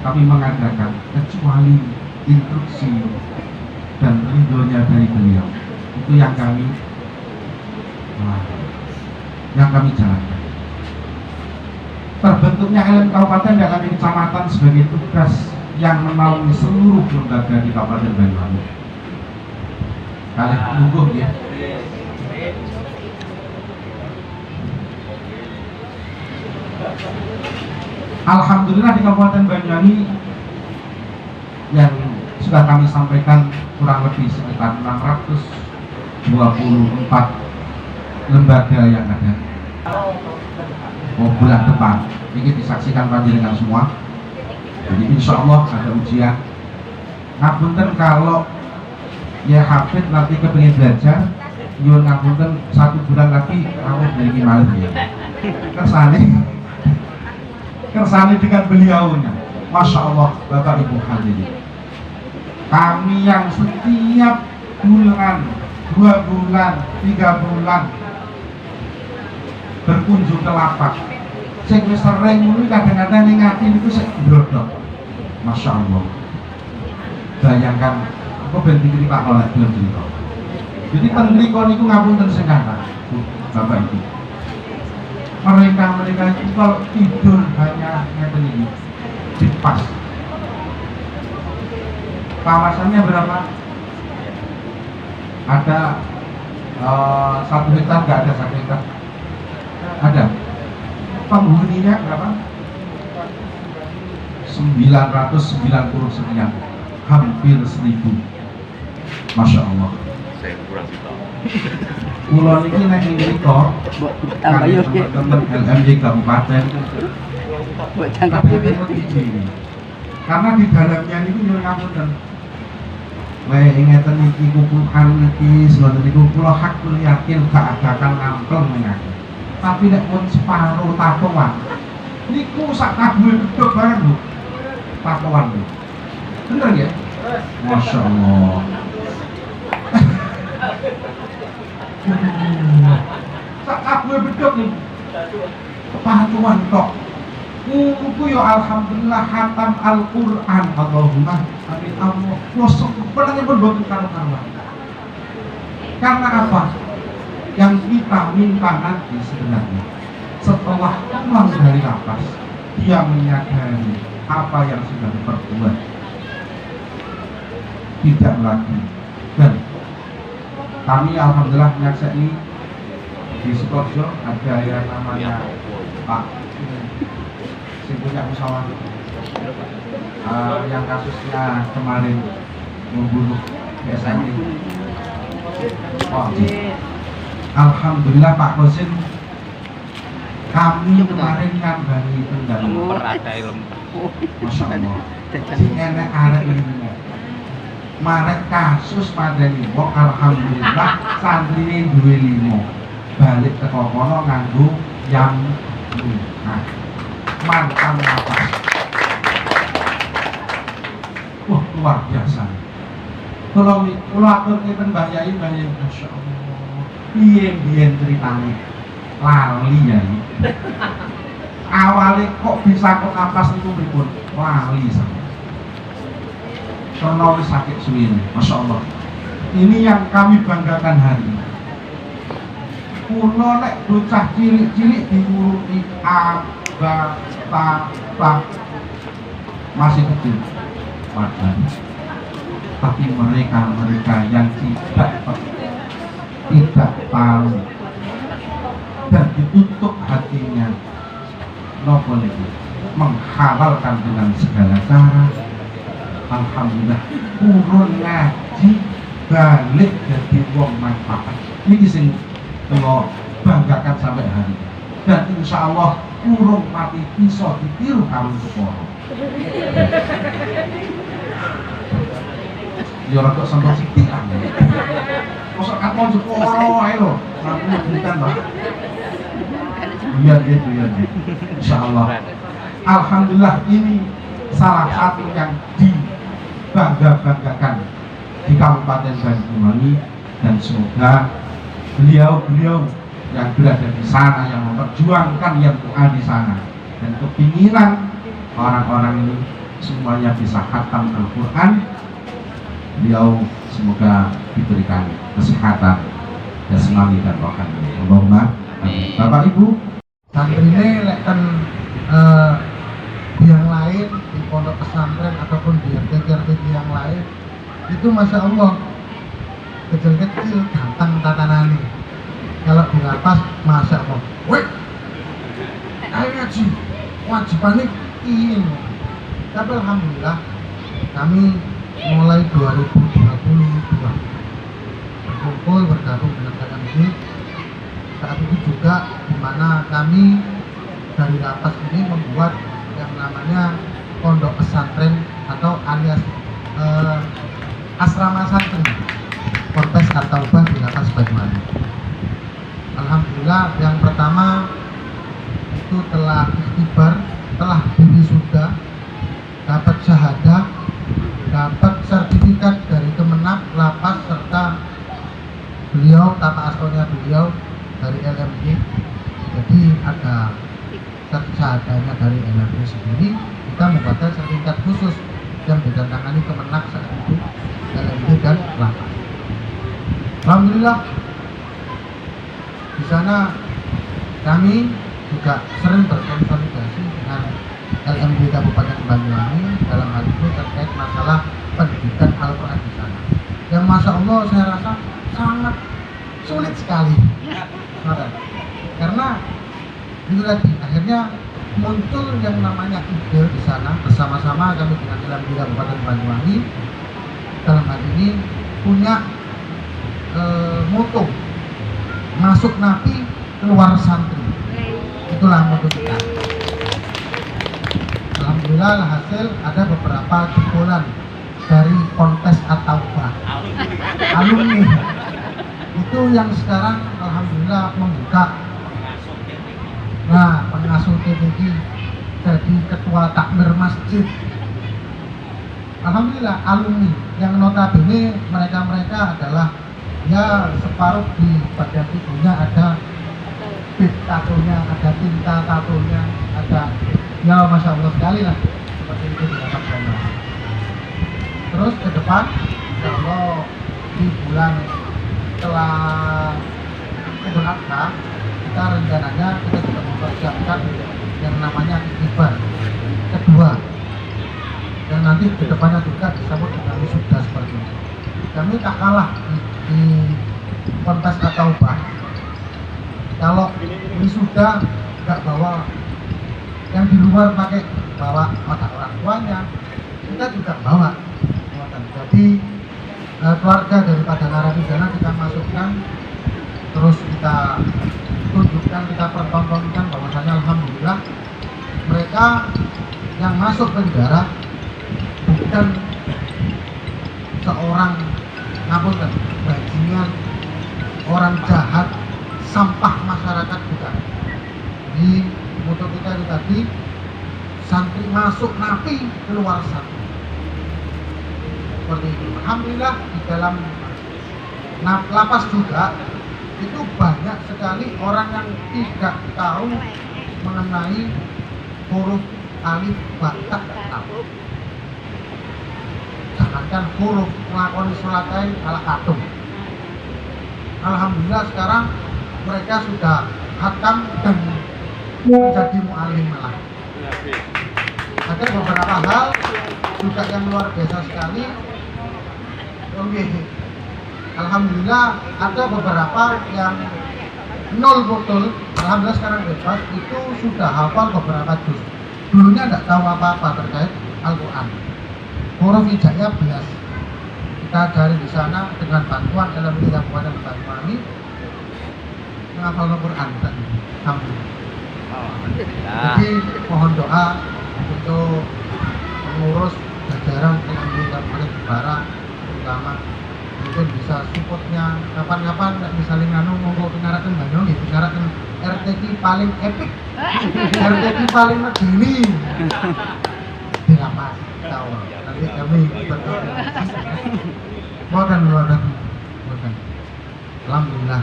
kami mengadakan, kecuali instruksi dan ridhonya dari beliau. Itu yang kami jalankan. Terbentuknya LMY Kabupaten dan LMY Kecamatan sebagai tugas yang menaungi seluruh lembaga di Kabupaten Banyuwangi. Kalian tunggu ya. Alhamdulillah di Kabupaten Banyuwangi yang sudah kami sampaikan kurang lebih sekitar 624 lembaga yang ada. Bulan depan ini disaksikan panjenengan semua. Jadi insya Allah ada ujian. Ngapunten kalau ya Hafid nanti kepingin belajar, yun ngapunten 1 bulan lagi kamu dari gimana ya. Kersane dengan beliaunya, masya Allah Bapak Ibu hadirin. Kami yang setiap bulan, 2 bulan, 3 bulan berkunjung ke lapak, sing wis sering mulu kadang-kadang ning ati niku sik ndrodok. Masya Allah. Bayangkan apa ben iki Pak oleh belum cerita. Jadi ten mriku niku ngapunten sing kata Bapak Ibu. Mereka itu kalau tidur hanya ngeten iki dipas. Kawasannya berapa? Ada 1 hektar, nggak ada 1 hektar? Ada. Penghuninya berapa? 990 sekian, hampir 1000. Masya Allah. Saya kurang tahu. Pulau ini nek ngriko teman-teman LMJ Kabupaten tapi ini karena di dalamnya ini nyuwun ngapunten. Ngeten iki kumpulkan iki seloten niku kula hak yakin gak bakal ngampel mengaku. Tapi nek pun separuh takowan niku sak kabeh bedhok bareng Bu. Takowan Bu. Bener ya? Masya Allah. Sak kabeh bedhok nih. Patuan tok. Ku yo alhamdulillah khatam Al-Qur'an Allahumma amin Allah. Kosong penanya pun boten karuan. Karena apa? Yang kita minta nanti sebenarnya setelah pulang dari lapas dia menyadari apa yang sudah diperbuat tidak lagi. Dan kami alhamdulillah menyaksikan di Sukoharjo ada yang namanya Pak si punya pesawat yang kasusnya kemarin membunuh BSMI. Oh, alhamdulillah Pak Kosim kami kemarin nyambani tenggang Masya Allah si enek arek ini marek kasus padani wong alhamdulillah santri ini 25 balik ke kono nganggo yang nah mantan lapas. Wah luar biasa. Kalau atur kita Mbak Yai, Masya Allah. Biyen ceritanya lali ya. Awalnya kok bisa kok lapas itu pripun? Lali sama. Karena wis sakit suwi, Masya Allah. Ini yang kami banggakan hari ini. Kulo nek bocah cilik-cilik diuruti A, B, T, masih kecil padahal. Tapi mereka yang tidak tahu dan ditutup hatinya nopo niki menghalalkan dengan segala cara. Alhamdulillah urun ngaji balik jadi wong manfaat. Ini sing kula banggakan sampai hari ini. Dan insya Allah urung mati bisa ditiru karo seporo. Ya rada sampai sithik ah. Mosok kapon seporo ae lho. Sampe bukan, Pak. Iya gitu ya. Insyaallah. Alhamdulillah ini salah satu yang dibangga-banggakan di Kabupaten Banyuwangi dan semoga beliau-beliau yang berada di sana yang memperjuangkan yang doa di sana dan kepinginan orang-orang ini semuanya bisa khatam Al-Quran. Beliau semoga diberikan kesehatan, jasmani dan rohani. Allahumma amin. Bapak Ibu, santri ini lekkan yang lain di pondok pesantren ataupun di RT yang lain itu Masya Allah kecil-kecil gampang tatanani. Kalau di lapas Masya Allah, weh, ayo ngaji, wajibannya ini. Tapi alhamdulillah kami mulai 2022 berkumpul bergabung dengan LMJ. Saat itu juga di mana kami dari lapas ini membuat yang namanya pondok pesantren atau alias asrama santri Ponpes At-Taubah di lapas Banyuwangi. Alhamdulillah yang pertama itu telah ikhtibar, telah wisuda, dapat syahadah, dapat sertifikat dari Kemenag lapas serta beliau tata asronya beliau dari LMJ. Jadi ada syahadahnya dari LMJ sendiri, kita membuatkan sertifikat khusus yang ditandatangani Kemenag saat itu LMJ dan lapas. Alhamdulillah di sana kami juga sering berkonsolidasi dengan LMJ Kabupaten Banyuwangi dalam hal ini terkait masalah pendidikan Al-Quran di sana. Yang Masya Allah saya rasa sangat sulit sekali. Karena itu tadi akhirnya muncul yang namanya ide di sana bersama-sama kami dengan Alhamdulillah Kabupaten Banyuwangi dalam hal ini punya moto masuk napi keluar santri, itulah moto kita. Alhamdulillah hasil ada beberapa jebolan dari kontes atau alumni itu yang sekarang alhamdulillah membuka. Nah, pengasuh TPG jadi ketua takmir masjid. Alhamdulillah alumni yang notabene mereka adalah ya separuh di bagian tubuhnya ada bit tatonya, ada tinta tatonya, ada ya masya Allah sekali lah seperti itu didapatkan. Terus ke depan kalau di bulan setelah Idul Adha kita rencananya kita juga mempersiapkan yang namanya iktibar kedua dan nanti ke depannya juga disambut dengan wisuda seperti ini. Kami tak kalah di kontes atau kalau wisuda nggak bawa yang di luar pakai bawa mata orang tuanya, kita juga bawa. Jadi keluarga daripada narapidana kita masukkan, terus kita tunjukkan, kita pertontonkan bahwasanya alhamdulillah mereka yang masuk penjara bukan seorang ngapunten bajingan, orang jahat, sampah masyarakat bukan. Di moto kita itu tadi santri masuk napi keluar santri. Seperti itu. Alhamdulillah di dalam lapas juga itu banyak sekali orang yang tidak tahu mengenai huruf alif ba ta. Jangankan huruf nglakoni salat ae ala katung. Alhamdulillah sekarang mereka sudah khatam dan menjadi mu'alim malah. Ada beberapa hal juga yang luar biasa sekali. Alhamdulillah ada beberapa yang nol botol, alhamdulillah sekarang bebas itu sudah hafal beberapa juz. Dulunya tidak tahu apa-apa terkait Al-Quran. Huruf hijaiyah belas kita cari di sana dengan bantuan Alhamdulillah Kabupaten Banyuwangi menghafal Al-Quran tadi. Alhamdulillah. Jadi mohon doa untuk pengurus jajaran Alhamdulillah Kabupaten Jepara terutama mungkin bisa supportnya kapan-kapan misalnya nganu monggo pinaraken Banyuwangi, pinaraken RTQ paling epic, RTQ paling medeni di lapas tahu nanti kami betul bukan alhamdulillah.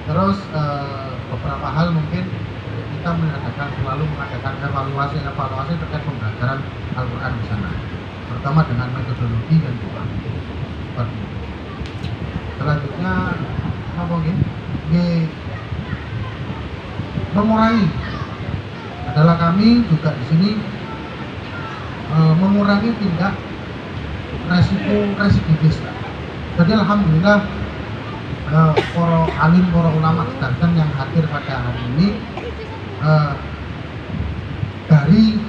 Terus beberapa hal mungkin kita selalu mengadakan evaluasi terkait pembelajaran Al-Quran di sana, terutama dengan metodologi dan doa. Selanjutnya apa mengurangi adalah kami juga di sini mengurangi tindak resiko residivis. Jadi alhamdulillah para alim, para ulama sedangkan yang hadir pada hari ini dari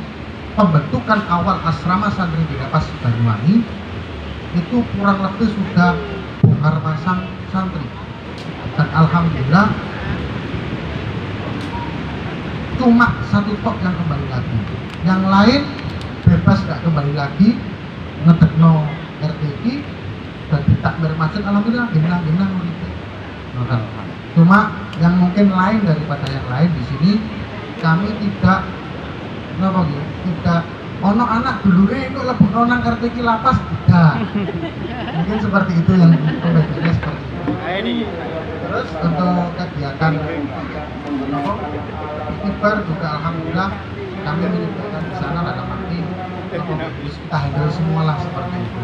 pembentukan awal asrama santri di Lapas Banyuwangi itu kurang lebih sudah bongkar pasang santri dan alhamdulillah cuma satu tok yang kembali lagi, yang lain bebas gak kembali lagi ngedekno RTQ dan ditakmir masjid alhamdulillah genang-genang cuma yang mungkin lain daripada yang lain di sini kami tidak tidak ono anak dulure itu lebih nonang RTQ lapas tidak mungkin seperti itu yang pembagiannya seperti itu. Terus untuk kegiatan iktibar juga alhamdulillah kami menyediakan di sana dalam arti kita handle semua lah seperti itu.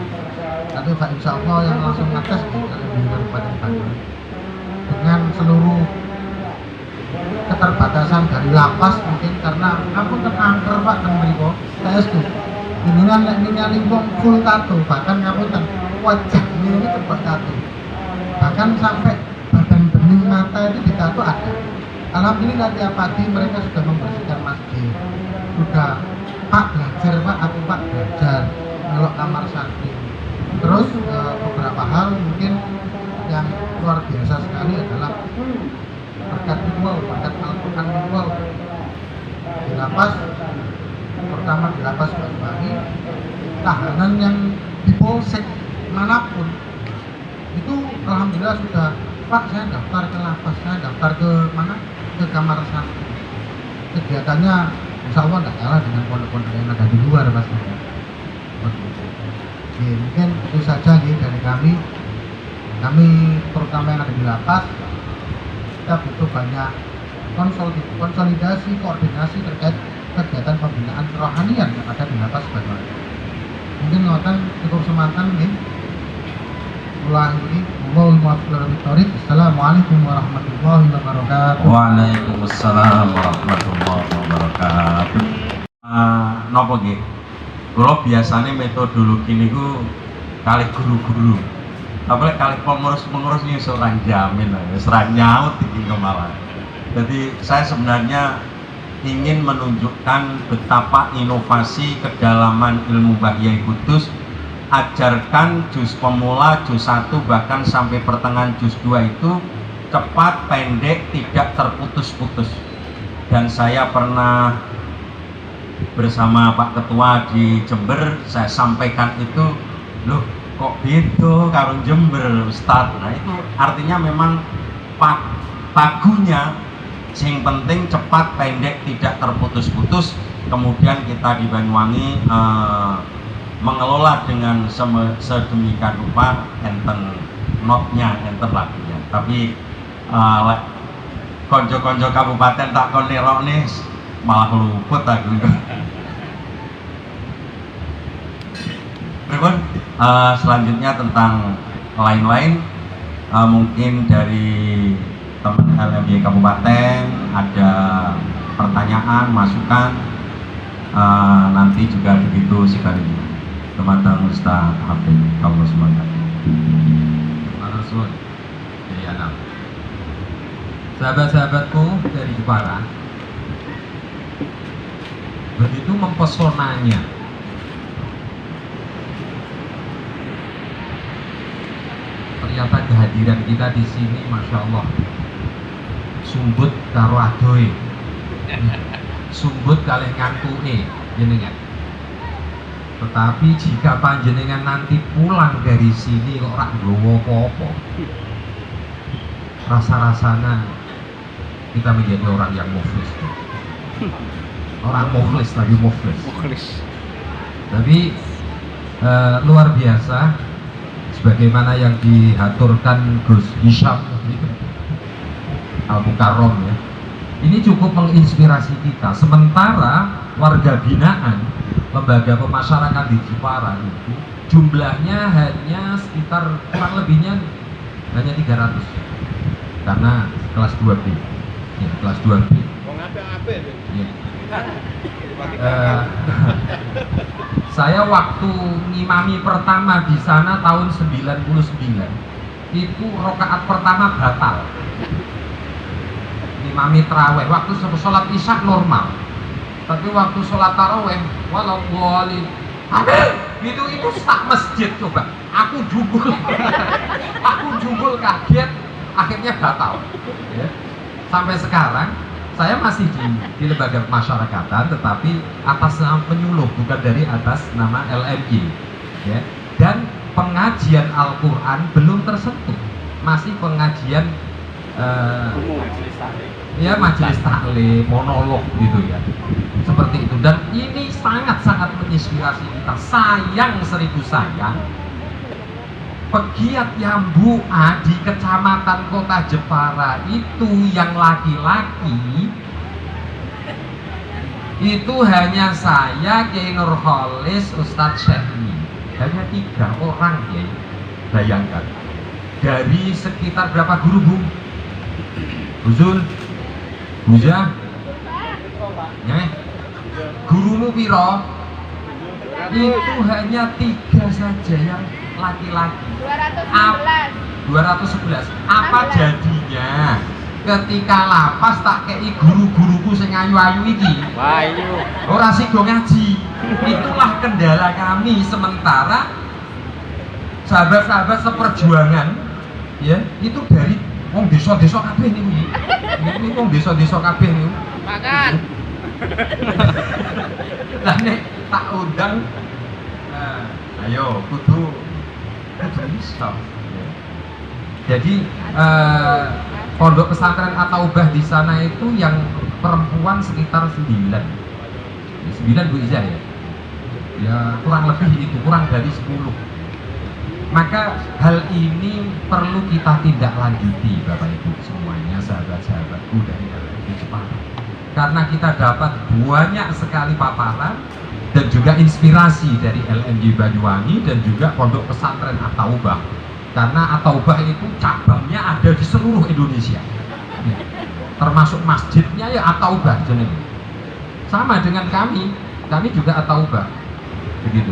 Nanti Pak Insya Allah yang langsung ngetes di Kabupaten Banyuwangi dengan seluruh keterbatasan dari lapas mungkin karena aku terangker Pak dan mriko saya itu ini nyali wong full tato bahkan kamu wajah ini terbuat tato bahkan bahkan sampai badan bening mata itu ditato ada. Alhamdulillah tiap pagi mereka sudah membersihkan masjid, sudah Pak belajar Pak, aku Pak belajar melok kamar santri. Terus beberapa hal mungkin yang luar biasa sekali adalah berkat visual, berkat Al-Quran visual di lapas, pertama di lapas Banyuwangi, tahanan yang di polsek manapun itu alhamdulillah sudah, Pak saya daftar ke lapas, saya daftar ke mana, ke kamar santri. Kegiatannya insya Allah tidak kalah dengan pondok-pondok yang ada di luar pasti. Oke, mungkin itu saja nih dari kami terutama yang ada di lapas. Kita butuh banyak konsolidasi, koordinasi terkait kegiatan pembinaan kerohanian yang ada di lapas Banyuwangi. Mungkin ngoten cukup semantan nih. Assalamualaikum warahmatullahi wabarakatuh. Waalaikumsalam warahmatullahi wabarakatuh. Napa nggih? Kula biasane metodologi niku kalih guru-guru. Apalagi kalih pengurus-pengurus ini seorang jamin lah, serang nyaut iki malah. Jadi saya sebenarnya ingin menunjukkan betapa inovasi kedalaman ilmu Bahyai Kudus. Ajarkan juz pemula, juz 1 bahkan sampai pertengahan juz 2 itu cepat, pendek, tidak terputus-putus. Dan saya pernah bersama Pak Ketua di Jember, saya sampaikan itu, loh kok beda karo Jember Ustadz. Nah itu artinya memang pagunya yang penting cepat, pendek, tidak terputus-putus. Kemudian kita di Banyuwangi mengelola dengan sedemikian rupa, enten notnya, enten lagunya. Tapi konco-konco kabupaten tak kon nerokne malah luput aku. Berikut selanjutnya tentang lain-lain, mungkin dari teman LMY Kabupaten ada pertanyaan, masukan, nanti juga begitu sekaligus. Teman-teman Ustaz Hafid, Allah semangat. Marasun dari anak. Sahabat-sahabatku dari Jepara, begitu mempesonanya ternyata kehadiran kita di sini, masya Allah, sumbut karo adoe, sumbut kalih ngantuke jenengan. Tetapi jika panjenengan nanti pulang dari sini kok ora nggawa apa-apa, rasa-rasanya kita menjadi orang yang muflis. Orang muflis tapi muflis. Tapi luar biasa sebagaimana yang diaturkan Gus Hisham Al-Mukarram ya. Ini cukup menginspirasi kita. Sementara warga binaan lembaga pemasyarakatan di Jepara itu jumlahnya hanya sekitar kurang lebihnya hanya 300 karena kelas 2B ya, kelas 2B ya. Saya waktu ngimami pertama di sana tahun 99 itu rokaat pertama batal, ngimami terawih. Waktu sholat isya normal, tapi waktu sholat taraweh walau wali itu sak masjid. Coba aku jubul kaget, akhirnya batal ya. Sampai sekarang saya masih di lembaga pemasyarakatan, tetapi atas nama penyuluh, bukan dari atas nama LMY ya. Dan pengajian Al-Quran belum tersentuh, masih pengajian ya majelis taklim, monolog gitu ya, seperti itu. Dan ini sangat-sangat menginspirasi kita. Sayang, seribu sayang, pegiat Yambua di kecamatan Kota Jepara itu yang laki-laki itu hanya saya, Kiai Nurholis, Ustadz Syekhi, hanya 3 orang ya. Bayangkan dari sekitar berapa guru Bu? Buzul, Buja, ya, gurumu piro? Itu hanya 3 saja yang laki-laki. 219. 211. Apa jadinya ketika lapas tak kei guru-guruku sing ayu-ayu iki? Wah, iyo. Ora sido ngaji. Itulah kendala kami sementara sahabat-sahabat seperjuangan ya, itu dari wong desa-desa kabeh niku. Ini wong desa-desa kabeh niku. Makan. Lah nek tak undang ayo kudu bisa. Jadi pondok pesantren At-Taubah di sana itu yang perempuan sekitar 9 Bu Iza ya. Ya kurang lebih itu, kurang dari 10. Maka hal ini perlu kita tindak lanjuti Bapak Ibu semuanya, sahabat-sahabatku dari LMG Jepara. Karena kita dapat banyak sekali paparan dan juga inspirasi dari LMG Banyuwangi dan juga pondok pesantren At-Taubah. Karena At-Taubah itu cabangnya ada di seluruh Indonesia. Ya. Termasuk masjidnya ya At-Taubah jenenge. Sama dengan kami juga At-Taubah. Begitu.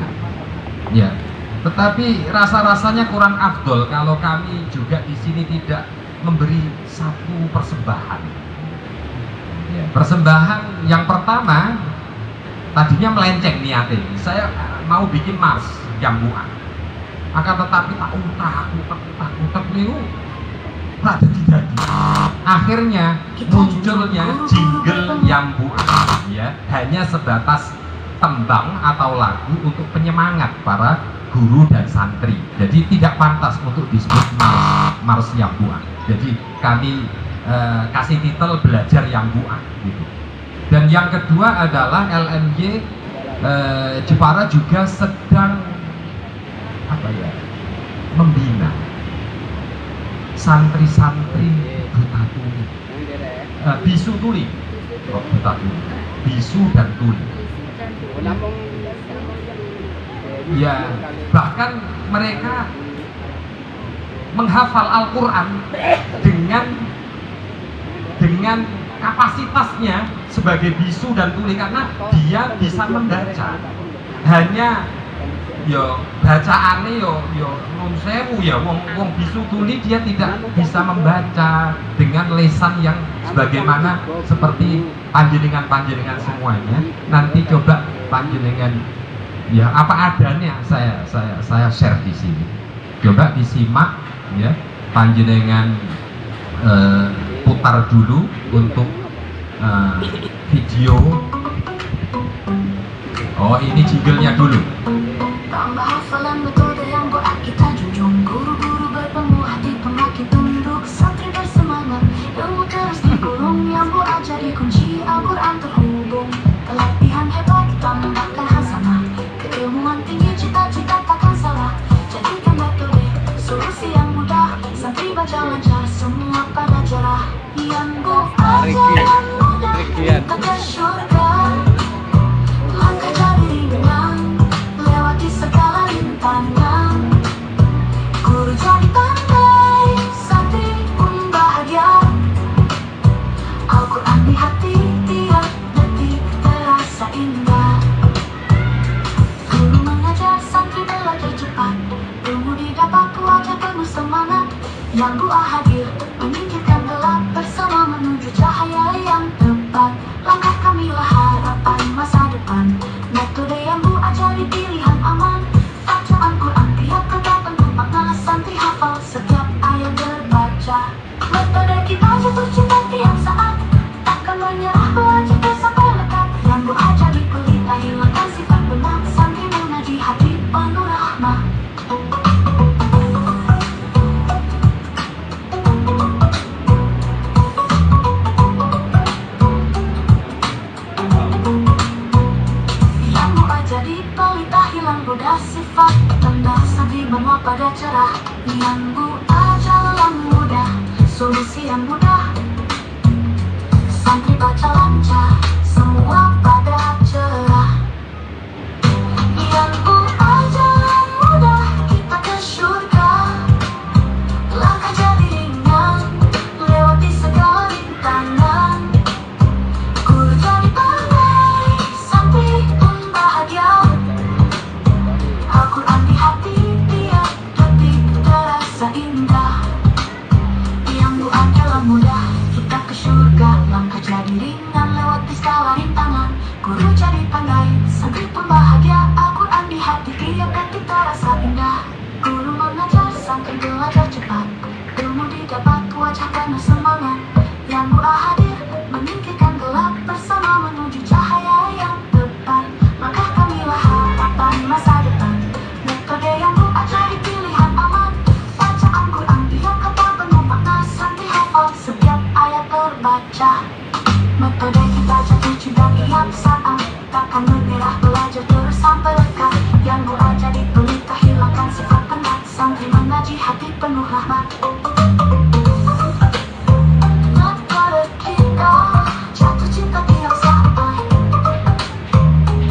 Ya. Tetapi rasa-rasanya kurang afdol kalau kami juga di sini tidak memberi satu persembahan. Ya, persembahan yang pertama tadinya melenceng niatnya. Saya mau bikin Mars Yambuan. Akan tetapi tak utak niku rada didadi. Akhirnya munculnya jingle Yambuan ya, hanya sebatas tembang atau lagu untuk penyemangat para guru dan santri. Jadi tidak pantas untuk disebut Mars Yambuan. Jadi kami kasih titel belajar Yambuan gitu. Dan yang kedua adalah LMG Jepara juga sedang membina santri-santri buta tuli, bisu tuli, buta tuli, bisu dan tuli. Ya, bahkan mereka menghafal Al-Quran dengan kapasitasnya sebagai bisu dan tuli karena dia bisa membaca. Hanya yo bacaane yo nun sewu ya wong bisu tuli dia tidak bisa membaca dengan lesan yang sebagaimana seperti panjenengan semuanya. Nanti coba panjenengan ya apa adanya saya share di sini. Coba disimak ya, panjenengan putar dulu untuk video. Oh, ini jinglenya dulu. Tambah hafalan metode yang buat kita junjung. Guru-guru berpenuh hati pemakin tunduk. Santri bersemangat, ilmu terus digulung. Yang buat jadi kunci Al-Quran terhubung. Pelatihan hebat, tambahkan hasanah. Keilmuan tinggi, cita-cita takkan salah. Jadikan metode, solusi yang mudah. Santri baca lancar, semua pada cerah. Yang buat jalan mudah, kita ke surga. Langkah jadi ringan, lewati segala rintangan. Guru jadi pandai, santri pun bahagia. Al-Quran di hati, tiap detik terasa indah. Guru mengajar, santri belajar cepat. Ilmu didapat, wajah penuh semangat. Yang doa hadir, menyingkirkan gelap. Bersama menuju cahaya yang tepat. Langkah kamilah harapan masa depan. Metode yang buat jadi pilihan aman. Bacaan Quran tiap kata penuh makna. Santri hafal setiap ayat berbaca. Metode kita jatuh cinta tiap saat. Takkan menyerah belajar sampai lekat. Yang buat jadi pelita hilangkan sifat benar. Santri mengaji hati penuh rahmah. Mudah sifat rendah, santri benua pada cerah. Yang buat jalan mudah, solusi yang mudah. Santri baca lancar, semua pada cerah. Yang buat jalan mudah, kita ke surga. Langkah jadi ringan, lewati segala rintangan. Guru jadi pandai, santri pun bahagia. Al-Quran di hati, tiap detik terasa indah. cepat. Ilmu didapat, wajah penuh semangat. Yang Bu'a hadir, menyingkirkan gelap bersama menuju cahaya yang tepat. Maka kamilah harapan masa depan. Metode yang Bu'a jadi pilihan aman. Baca Al-Quran biar kata penuh makna, santri hafal setiap ayat terbaca. Metode kita jatuh cinta tiap saat, takkan menyerah belajar terus sampai lekat. Yang Bu'a jadi pelita hilangkan sifat penat, santri mengaji hati penuh rahmat. Metode kita jatuh cinta tiap saat,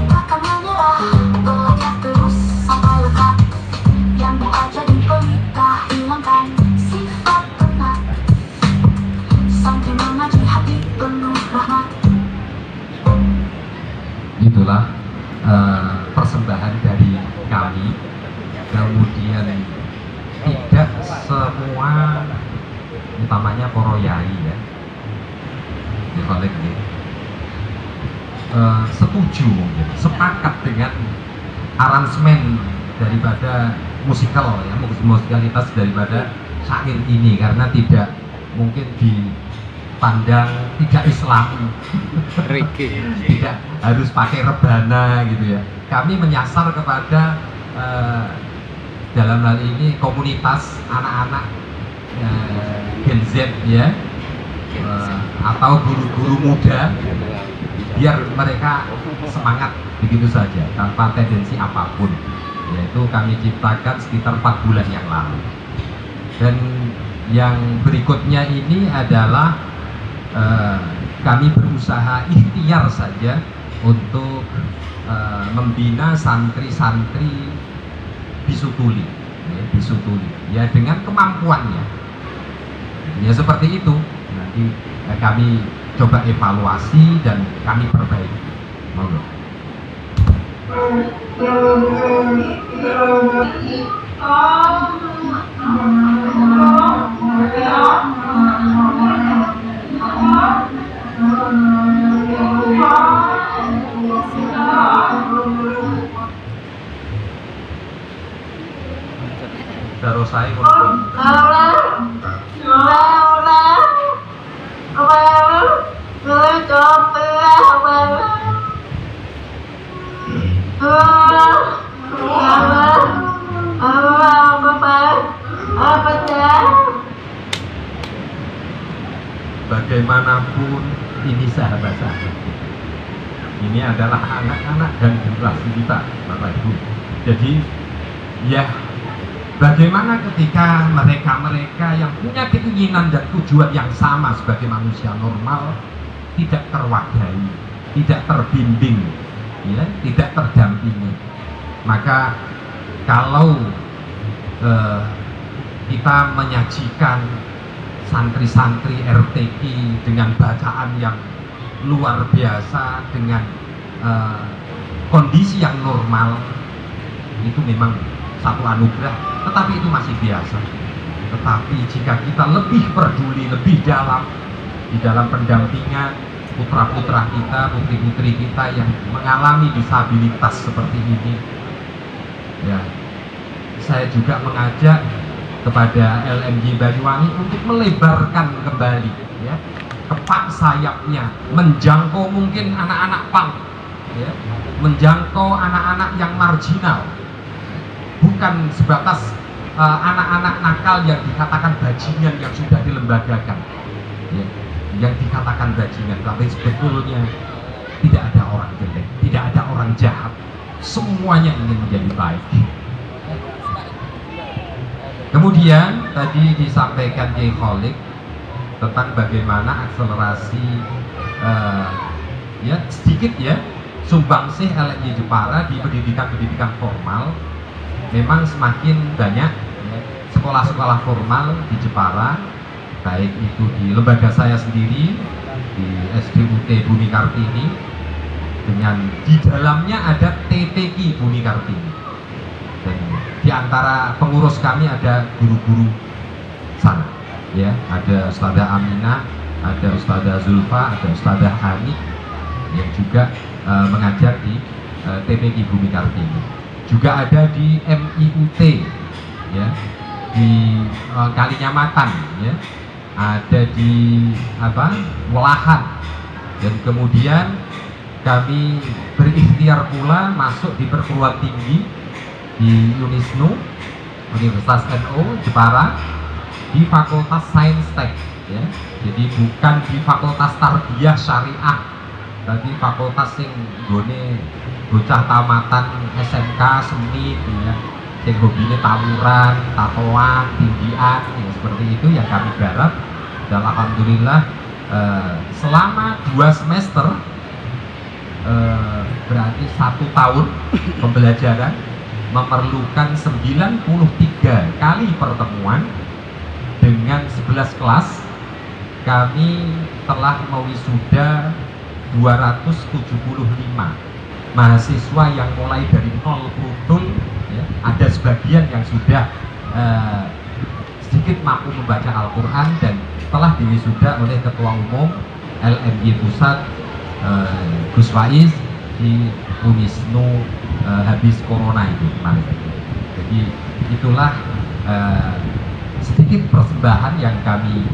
takkan menyerah belajar terus sampai lekat. Yang Bu'a jadi pelita hilangkan sifat penat, santri mengaji hati penuh rahmat. Itulah persembahan dari kami. Kemudian tidak semua, utamanya para yai ya, di balik ini, setuju mungkin, sepakat dengan aransemen daripada musikal ya, musikalitas daripada syair ini, karena tidak mungkin dipandang tidak Islami. Reggae. Tidak harus pakai rebana gitu ya. Kami menyasar kepada dalam hal ini komunitas anak-anak Gen Z ya, atau guru-guru muda, biar mereka semangat begitu saja tanpa tendensi apapun. Yaitu kami ciptakan sekitar 4 bulan yang lalu. Dan yang berikutnya ini adalah kami berusaha ikhtiar saja untuk membina santri-santri Bisutuli ya, Bisutuli ya, dengan kemampuannya ya, seperti itu. Nanti kami coba evaluasi dan kami perbaiki. Monggo. Terus saya bagaimanapun ini sahabat-sahabat, ini adalah anak-anak dan generasi kita, Bapak Ibu. Jadi ya, bagaimana ketika mereka-mereka yang punya keinginan dan tujuan yang sama sebagai manusia normal tidak terwadahi, tidak terbimbing, ya, tidak terdampingi. Maka kalau kita menyajikan santri-santri RTQ dengan bacaan yang luar biasa, dengan kondisi yang normal, itu memang satu anugerah, tetapi itu masih biasa. Tetapi jika kita lebih peduli, lebih dalam di dalam pendampingan putra-putra kita, putri-putri kita yang mengalami disabilitas seperti ini, ya, saya juga mengajak kepada LMG Banyuwangi untuk melebarkan kembali ya, kepak sayapnya, menjangkau mungkin anak-anak punk ya, menjangkau anak-anak yang marginal, bukan sebatas anak-anak nakal yang dikatakan bajingan yang sudah dilembagakan ya, yang dikatakan bajingan, tapi sebetulnya tidak ada orang jelek, tidak ada orang jahat, semuanya ingin menjadi baik. Kemudian tadi disampaikan Kiai Kholik tentang bagaimana akselerasi ya sedikit ya sumbangsih LMG Jepara di pendidikan formal memang semakin banyak ya, sekolah-sekolah formal di Jepara, baik itu di lembaga saya sendiri di SDUT Bumi Kartini, dengan di dalamnya ada TPQ Bumi Kartini, dan di antara pengurus kami ada guru-guru sana ya, ada Ustadzah Aminah, ada Ustadzah Zulfa, ada Ustadzah Ani yang juga mengajar di TPQ Bumi Kartini, juga ada di MIUT ya, di Kalinyamatan, ya, ada di Welahan, dan kemudian kami berikhtiar pula masuk di perguruan tinggi di UNISNU, Universitas NU Jepara, di Fakultas Sains-Tek, ya. Jadi bukan di Fakultas Tarbiyah Syariah, tapi fakultas sing gone bocah tamatan SMK seni, ya, sing hobine tawuran, tatoan, tinggian, ya, seperti itu yang kami garap. Dan alhamdulillah selama 2 semester, berarti 1 tahun pembelajaran, memerlukan 93 kali pertemuan dengan 11 kelas. Kami telah mewisuda 275 mahasiswa yang mulai dari nol betul, ya. Ada sebagian yang sudah sedikit mampu membaca Al-Quran dan telah diwisuda oleh Ketua Umum LMY Pusat, Gus Faiz, di UNISNU habis corona itu kemarin. Jadi itulah sedikit persembahan yang kami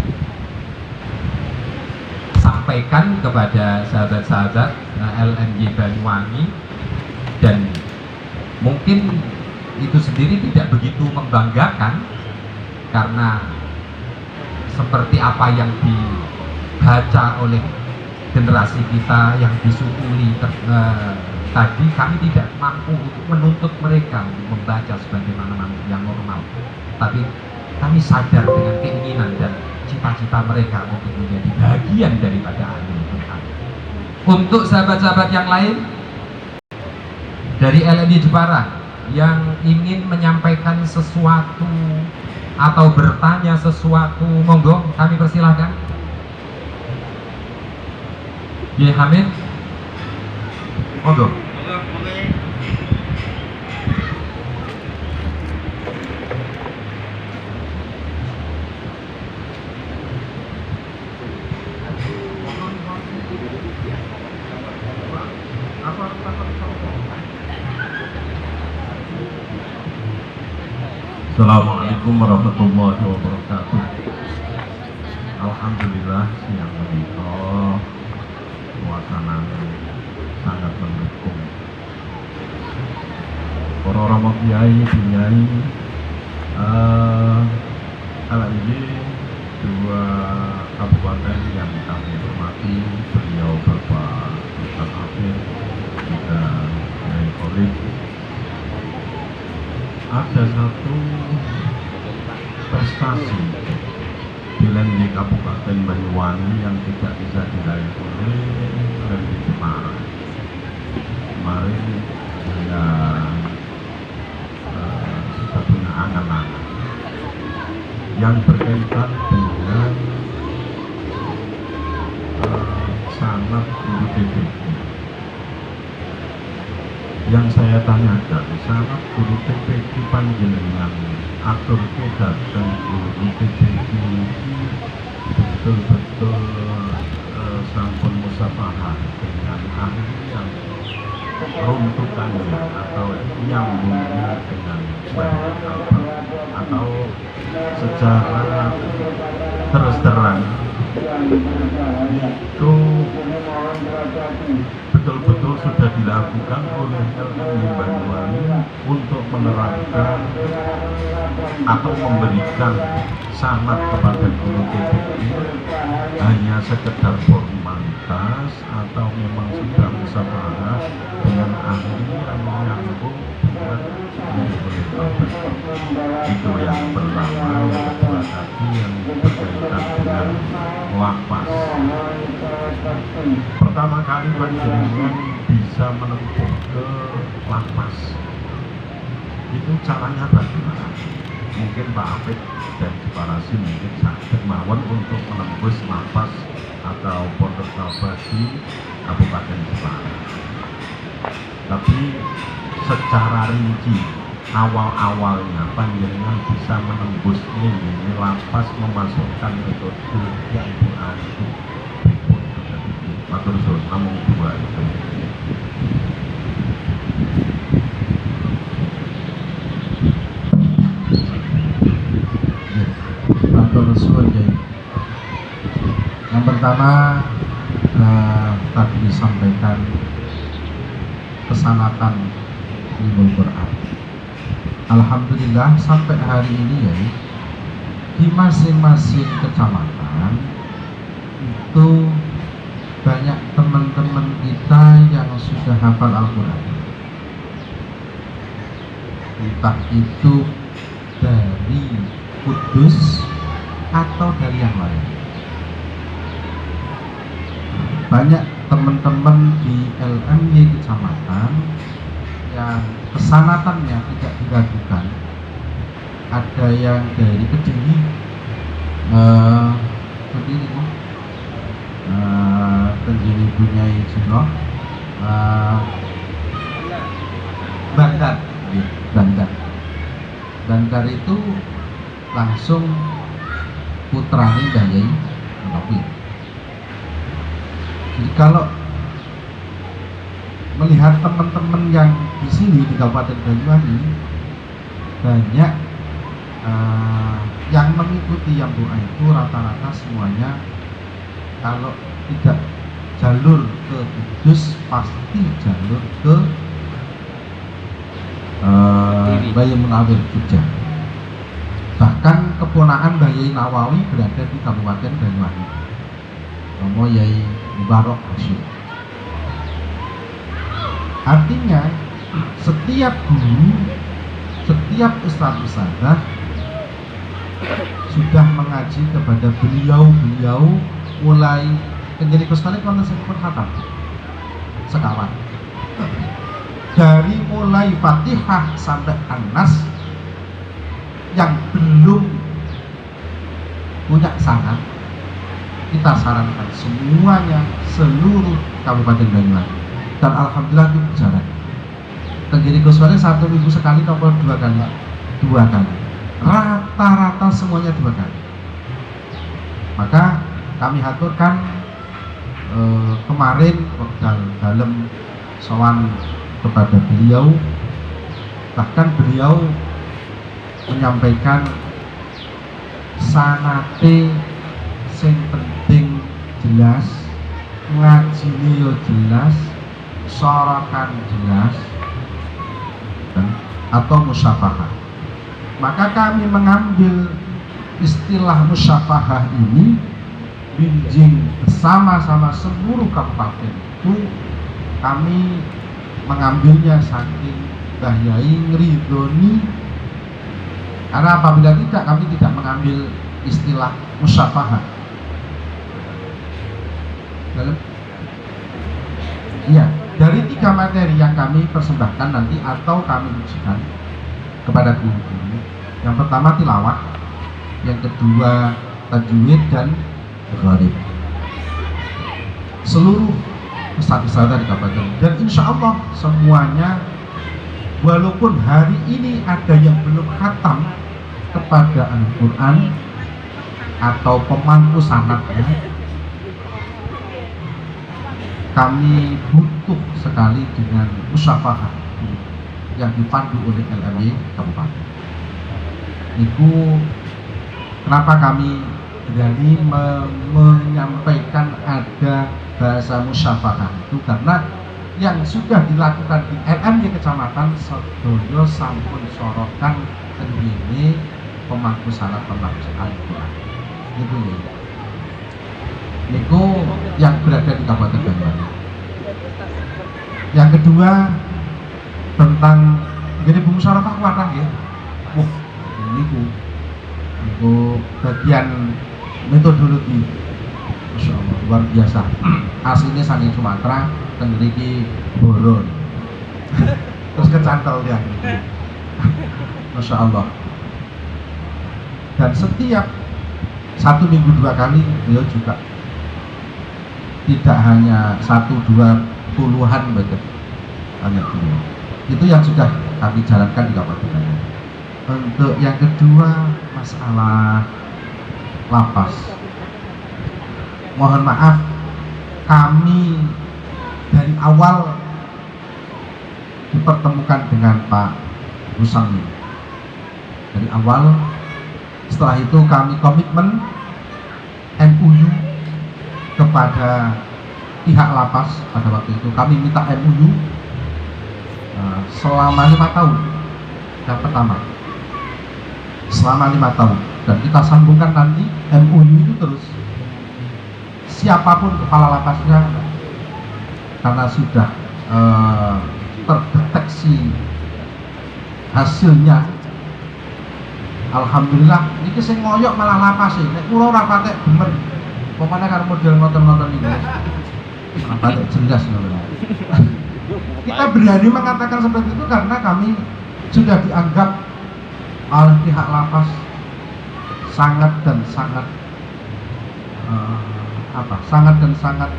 sampaikan kepada sahabat-sahabat LMY Banyuwangi, dan mungkin itu sendiri tidak begitu membanggakan karena seperti apa yang dibaca oleh generasi kita yang disukuli tadi, kami tidak mampu untuk menuntut mereka untuk membaca sebagaimana manusia yang normal, tapi kami sadar dengan keinginan dan cita-cita mereka untuk menjadi bagian daripada ahli Quran. Untuk sahabat-sahabat yang lain dari LMY Jepara yang ingin menyampaikan sesuatu atau bertanya sesuatu, monggo kami persilahkan. Ya, Hamid, monggo. Assalamualaikum warahmatullahi wabarakatuh. Alhamdulillah siang menika suasana sangat mendukung. Para rama kiai, kiai, LMY 2 kabupaten yang kami hormati, beliau Bapak Ustaz Afif dan Kiai Khalid. Ada satu prestasi di LMY Kabupaten Banyuwangi yang tidak bisa diraih oleh LMY Jepara. Kemarin saya sudah punya angan-angan yang berkaitan dengan sanad guru TPQ. Yang saya tanyakan, sanad guru TPQ panjenengan atur datang guru TPQ betul-betul sampun musafahah dengan ahli yang runtukannya atau nyambungnya dengan baik atau secara terus terang itu betul-betul sudah dilakukan oleh LMY Banyuwangi untuk menerapkan atau memberikan sanad kepada guru TPQ hanya sekedar formalitas atau memang sudah musyawarah dengan ahli yang menyambung dengan boleh tahu. Itu yang pertama. Yang kedua tadi yang berkaitan dengan lapas. Pertama kali panjenengan bisa menempuh ke lapas, itu caranya bagaimana? Mungkin Pak Afif dan para Sim mungkin sakit mawon untuk menembus lapas atau Pondok Kelapa di Kabupaten Jepara. Tapi secara rinci awal-awalnya panjenengan bisa menembus ini lapas memasukkan metode yang berarti matur suwun namung 2 itu. Suwun Kiai. Yang pertama tadi disampaikan kesanatan ilmu Quran. Alhamdulillah sampai hari ini ya di masing-masing kecamatan itu banyak teman-teman kita yang sudah hafal Al-Quran, entah itu dari Kudus atau dari yang lain. Banyak teman-teman di LMY kecamatan yang kesanatannya tidak diragukan. Ada yang dari Kediri, Kediri punya Jino, Bandar itu langsung putranya Dayai Menawi. Jadi kalau melihat teman-teman yang di sini di Kabupaten Banyuwangi banyak yang mengikuti yang doa itu rata-rata semuanya kalau tidak jalur ke Kudus pasti jalur ke Bayi Munawir Jogja. Bahkan keponakan Bayi Nawawi berada di Kabupaten Banyuwangi, Romo Yai Mubarok Hashim. Artinya setiap guru, setiap ustadz-ustadzah sudah mengaji kepada beliau-beliau mulai menjadi sekali konten sempurna khatam sekawan. Dari mulai Fatihah sampai An-Nas yang belum punya sanad, kita sarankan semuanya seluruh Kabupaten Banyuwangi, dan alhamdulillah itu berjalan. Terjadi kesualian 1 minggu sekali atau 2 kali, rata-rata semuanya 2 kali. Maka kami aturkan kemarin dalam sowan kepada beliau, bahkan beliau menyampaikan sanate sing penting jelas, ngajine yo jelas, sorokan jelas, atau musyafahah. Maka kami mengambil istilah musyafahah ini binjing bersama-sama seluruh kabupaten itu. Kami mengambilnya saking Mbah Yai ngridoni, karena apabila tidak kami tidak mengambil istilah musyafahah. Iya, dari 3 materi yang kami persembahkan nanti atau kami ujikan kepada guru-guru. Yang pertama tilawah, yang kedua tajwid dan gharib. Seluruh ustadz-ustadzah di kabupaten, dan insya Allah semuanya, walaupun hari ini ada yang belum khatam kepada Al-Quran atau pemangku sanadnya, kami butuh sekali dengan musyafahah yang dipandu oleh LMY Kabupaten. Itu kenapa kami berani menyampaikan ada bahasa musyafahah itu, karena yang sudah dilakukan di LMY Kecamatan sedoyo sampun sorokan ini pemangku sanad pemangku Al-Quran. Itu ya. Itu yang berada di Kabupaten Banyuwangi. Yang kedua tentang jadi musyawarah kuatah ya. Wah, itu bagian metodologi, Masya Allah, luar biasa. Aslinya saking Sumatera, tenggeri Boron, terus kecantol ya. Masya Allah. Dan setiap 1 minggu 2 kali beliau juga tidak hanya 1-2 puluhan begitu, hanya beliau. Itu yang sudah kami jalankan di Kabupaten. Untuk yang kedua masalah lapas, mohon maaf kami dari awal dipertemukan dengan Pak Rusami. Dari awal Setelah itu kami komitmen MOU kepada pihak lapas. Pada waktu itu kami minta MOU selama 5 tahun. Yang pertama selama 5 tahun, dan kita sambungkan nanti MOU itu terus siapapun kepala lapasnya, karena sudah terdeteksi hasilnya. Alhamdulillah ini sing ngoyok malah lapas sih. Nek kula ora patek bener. Pokoknya karo model ngoten-ngoten iki. Ora patek jelas ngono. Kita berani mengatakan seperti itu karena kami sudah dianggap oleh pihak lapas sangat dan sangat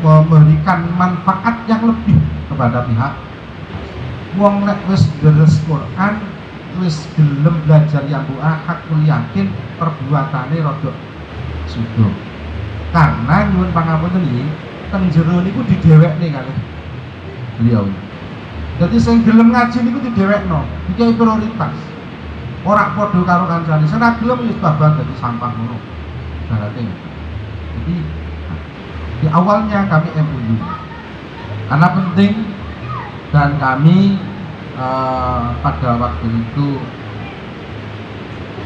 memberikan manfaat yang lebih kepada pihak. Wong nek wis deres Quran, wis gelem belajar yang hakul yakin, perbuatane rada sudo. Karena nyuwun pangapunten iki, teng jero niku didhewekne kalih beliau. Jadi sing gelem ngaji niku didhewekno, iki prioritas. Ora padha karo kancane. Sing ora gelem wis babak dadi sampah ngono. Berarti. Jadi di awalnya kami MOU karena penting, dan kami pada waktu itu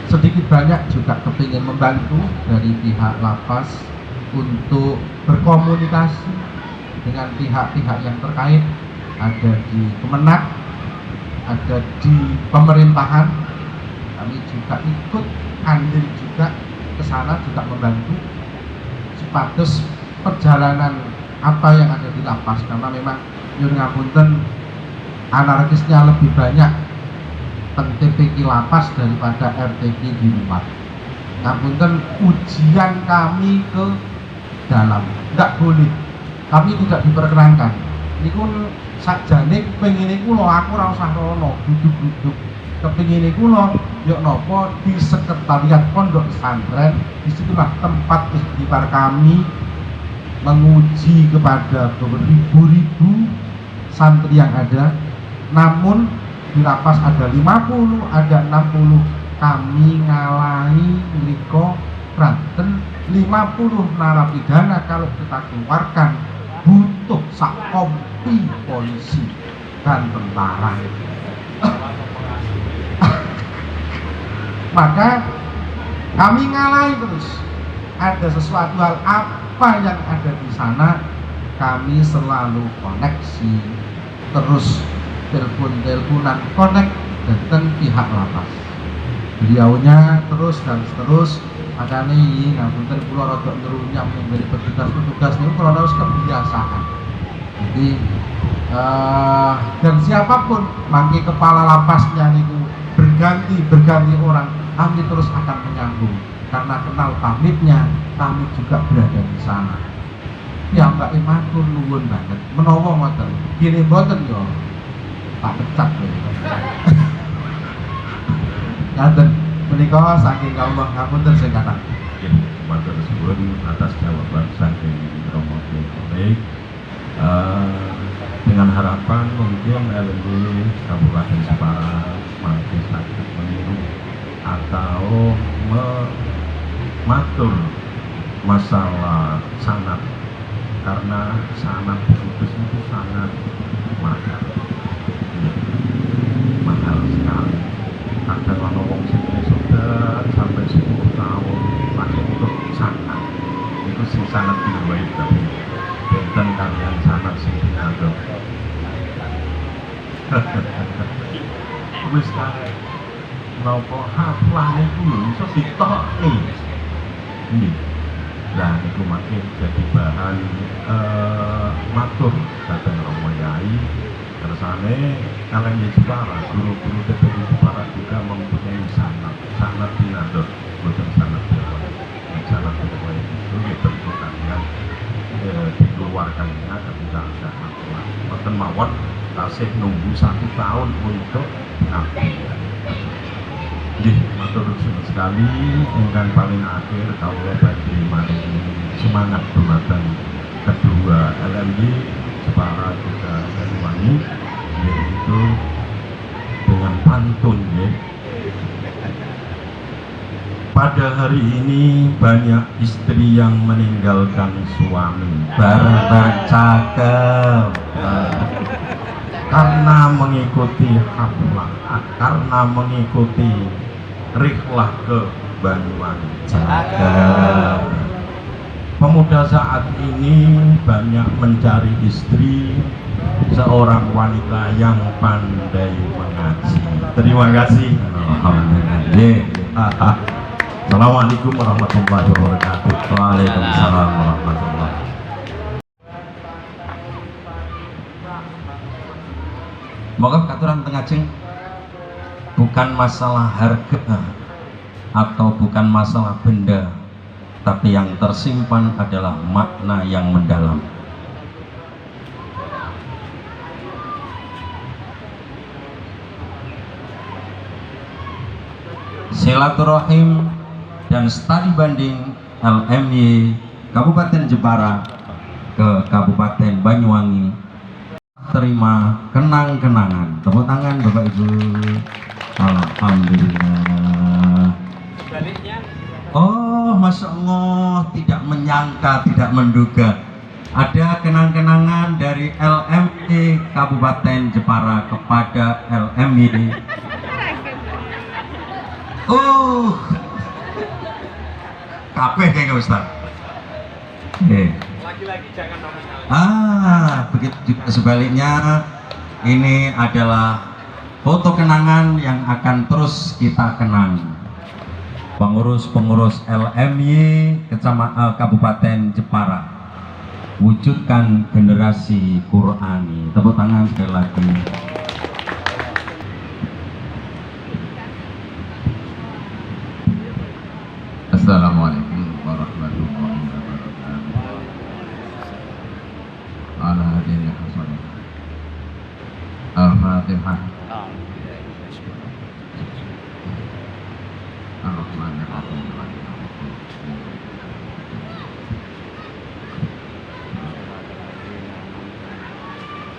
sedikit banyak juga kepingin membantu dari pihak lapas untuk berkomunikasi dengan pihak-pihak yang terkait, ada di Kemenak, ada di pemerintahan. Kami juga ikut andil juga ke sana, juga membantu supados perjalanan apa yang ada di lapas, karena memang nyuwun ngapunten anarkisnya lebih banyak teng TPQ lapas daripada RTQ di luar. Ngapunten, ujian kami ke dalam enggak boleh, kami tidak diperkenankan. Niku sakjane pengine kula aku ora usah rono duduk-duduk. Kepingine kula yo napa di sekretariat pondok pesantren, disitulah tempat istighfar kami menguji kepada beribu-ribu santri yang ada. Namun di lapas ada 50, ada 60, kami ngalahi mriko Banten 50 narapidana. Kalau kita keluarkan butuh sak kompi polisi dan tentara. Maka kami ngalahi terus. Ada sesuatu hal apa yang ada di sana, kami selalu koneksi terus, teleponan connect dengan pihak lapas. Beliaunya terus dan terus. Makanya ini ngapunten kula rada ngerunyam memberi petugas-petugas niku karena harus kebiasaan. Jadi dan siapapun mangke kepala lapasnya niku berganti orang, kami terus akan menyambung karena kenal pamitnya, kami juga berada di sana. Ya Mbak Imatur nuwun banget menawa ngoten gini mboten yo tak pecat lho. Ngaten menika saking Allah ngapunten sing kathah. Nggih, matur suwun atas jawaban saking Romo Kiai. Dengan harapan mungkin LMB Kabupaten Semarang masih sakit meniru atau matur masalah sanad, karena sanad kudus itu sangat mahal, mahal sekali. Kadang ono wong sing sudah sampai 10 tahun pakai untuk sanad, itu sing sanad diwai tapi benten kalian sanad sing diadol. Wis kae napa haflah niku lho iso ditokne. Nggih. Lah niku makin jadi bahan matur dhateng Romo Yai. Kersane kalian di Jepara, guru-guru TPQ Jepara juga mempunyai sanad dinador, bukan sanad diwai. Sanad diwai itu ya tentu kalian dikeluarkannya ketika ada haflah. Mboten mawon tasih nunggu 1 tahun untuk ngabdi. Nggih, matur suwun sekali. Ingkang paling akhir kawula badhe maringi semangat dumateng kedua LMD Jepara juga Banyuwangi, yaitu dengan pantun nggih. pada hari ini banyak istri yang meninggalkan suami. Bareng-bareng cakep. Karena mengikuti haflah, karena mengikuti rihlah ke Banyuwangi. Cakep. Pemuda saat ini banyak mencari istri, seorang wanita yang pandai mengaji. Terima kasih. Alhamdulillah. Assalamualaikum warahmatullahi wabarakatuh. Waalaikumsalam warahmatullahi wabarakatuh. Moga katuran tengajeng bukan masalah harga atau bukan masalah benda, tapi yang tersimpan adalah makna yang mendalam. Silaturahim dan studi banding LMY Kabupaten Jepara ke Kabupaten Banyuwangi terima kenang-kenangan. Tepuk tangan Bapak Ibu. Alhamdulillah. Oh, Masya Allah, tidak menyangka, tidak menduga ada kenang-kenangan dari LMY Kabupaten Jepara kepada LMY. Kabeh kayaknya Ustaz. Lagi-lagi jangan nominal. Begitu juga sebaliknya. Ini adalah foto kenangan yang akan terus kita kenang. Pengurus-pengurus LMY Kabupaten Jepara, wujudkan generasi Qurani. Tepuk tangan sekali lagi. Assalamualaikum warahmatullahi wabarakatuh. Ala hadirin hasanah. Al-Fatihah. Ar-Rahmanir-Rahim.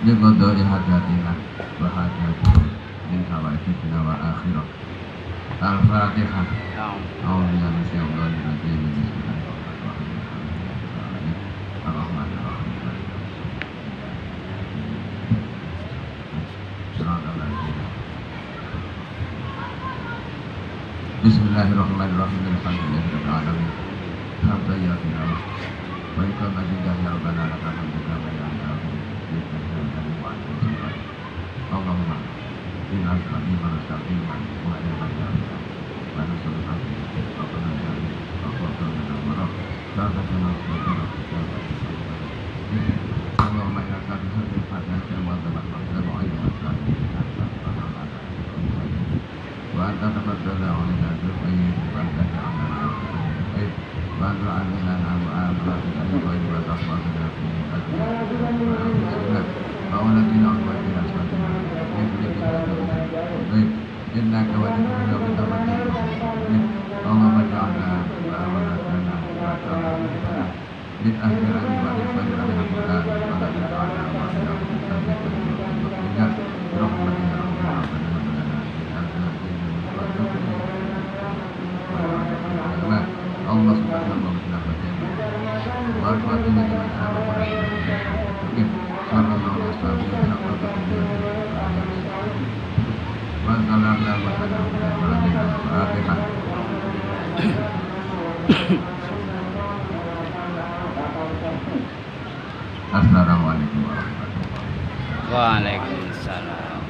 Liqadari hajatina wa hajatina min hawaijina wa akhirah. Al-Fatihah. A'udzubillahi minasyaitonir rajim. Bismillahirrahmanirrahim. Ar-Rahmanir-Rahim. Bismillahirrahmanirrahim. Alhamdulillahirabbil alamin. Hamdan ya Allah. Wa ikram ya rabbana lakal hamdu kama yanbaghi li jalali wajhika. Allahumma inna al-qadim al-saqim wa al-qadim wa nas'aluka rabbana ya Allah Allahumma ya qadim al-fatihah wa al-fatihah wa وأنت تفضل علينا بالخير وأنت جعلنا بالخير وأنت علمنا وآمنا بالخير وتحفظنا في أجرنا وأولدنا وأولدنا أسمتنا إنك ولينا وتمتنا اللهم اجعلنا وأولدنا من أهل العلم والإحسان والإحسان ولا تجعلنا وأهلنا من أهل برحمتك يا رب العالمين. Allah subhanahu wa ta'ala wa rahmatullahi wa barakatuh. Sallallahu alaihi wasallam wa sallam wa sallam. Assalamualaikum warahmatullahi wabarakatuh. Waalaikumsalam.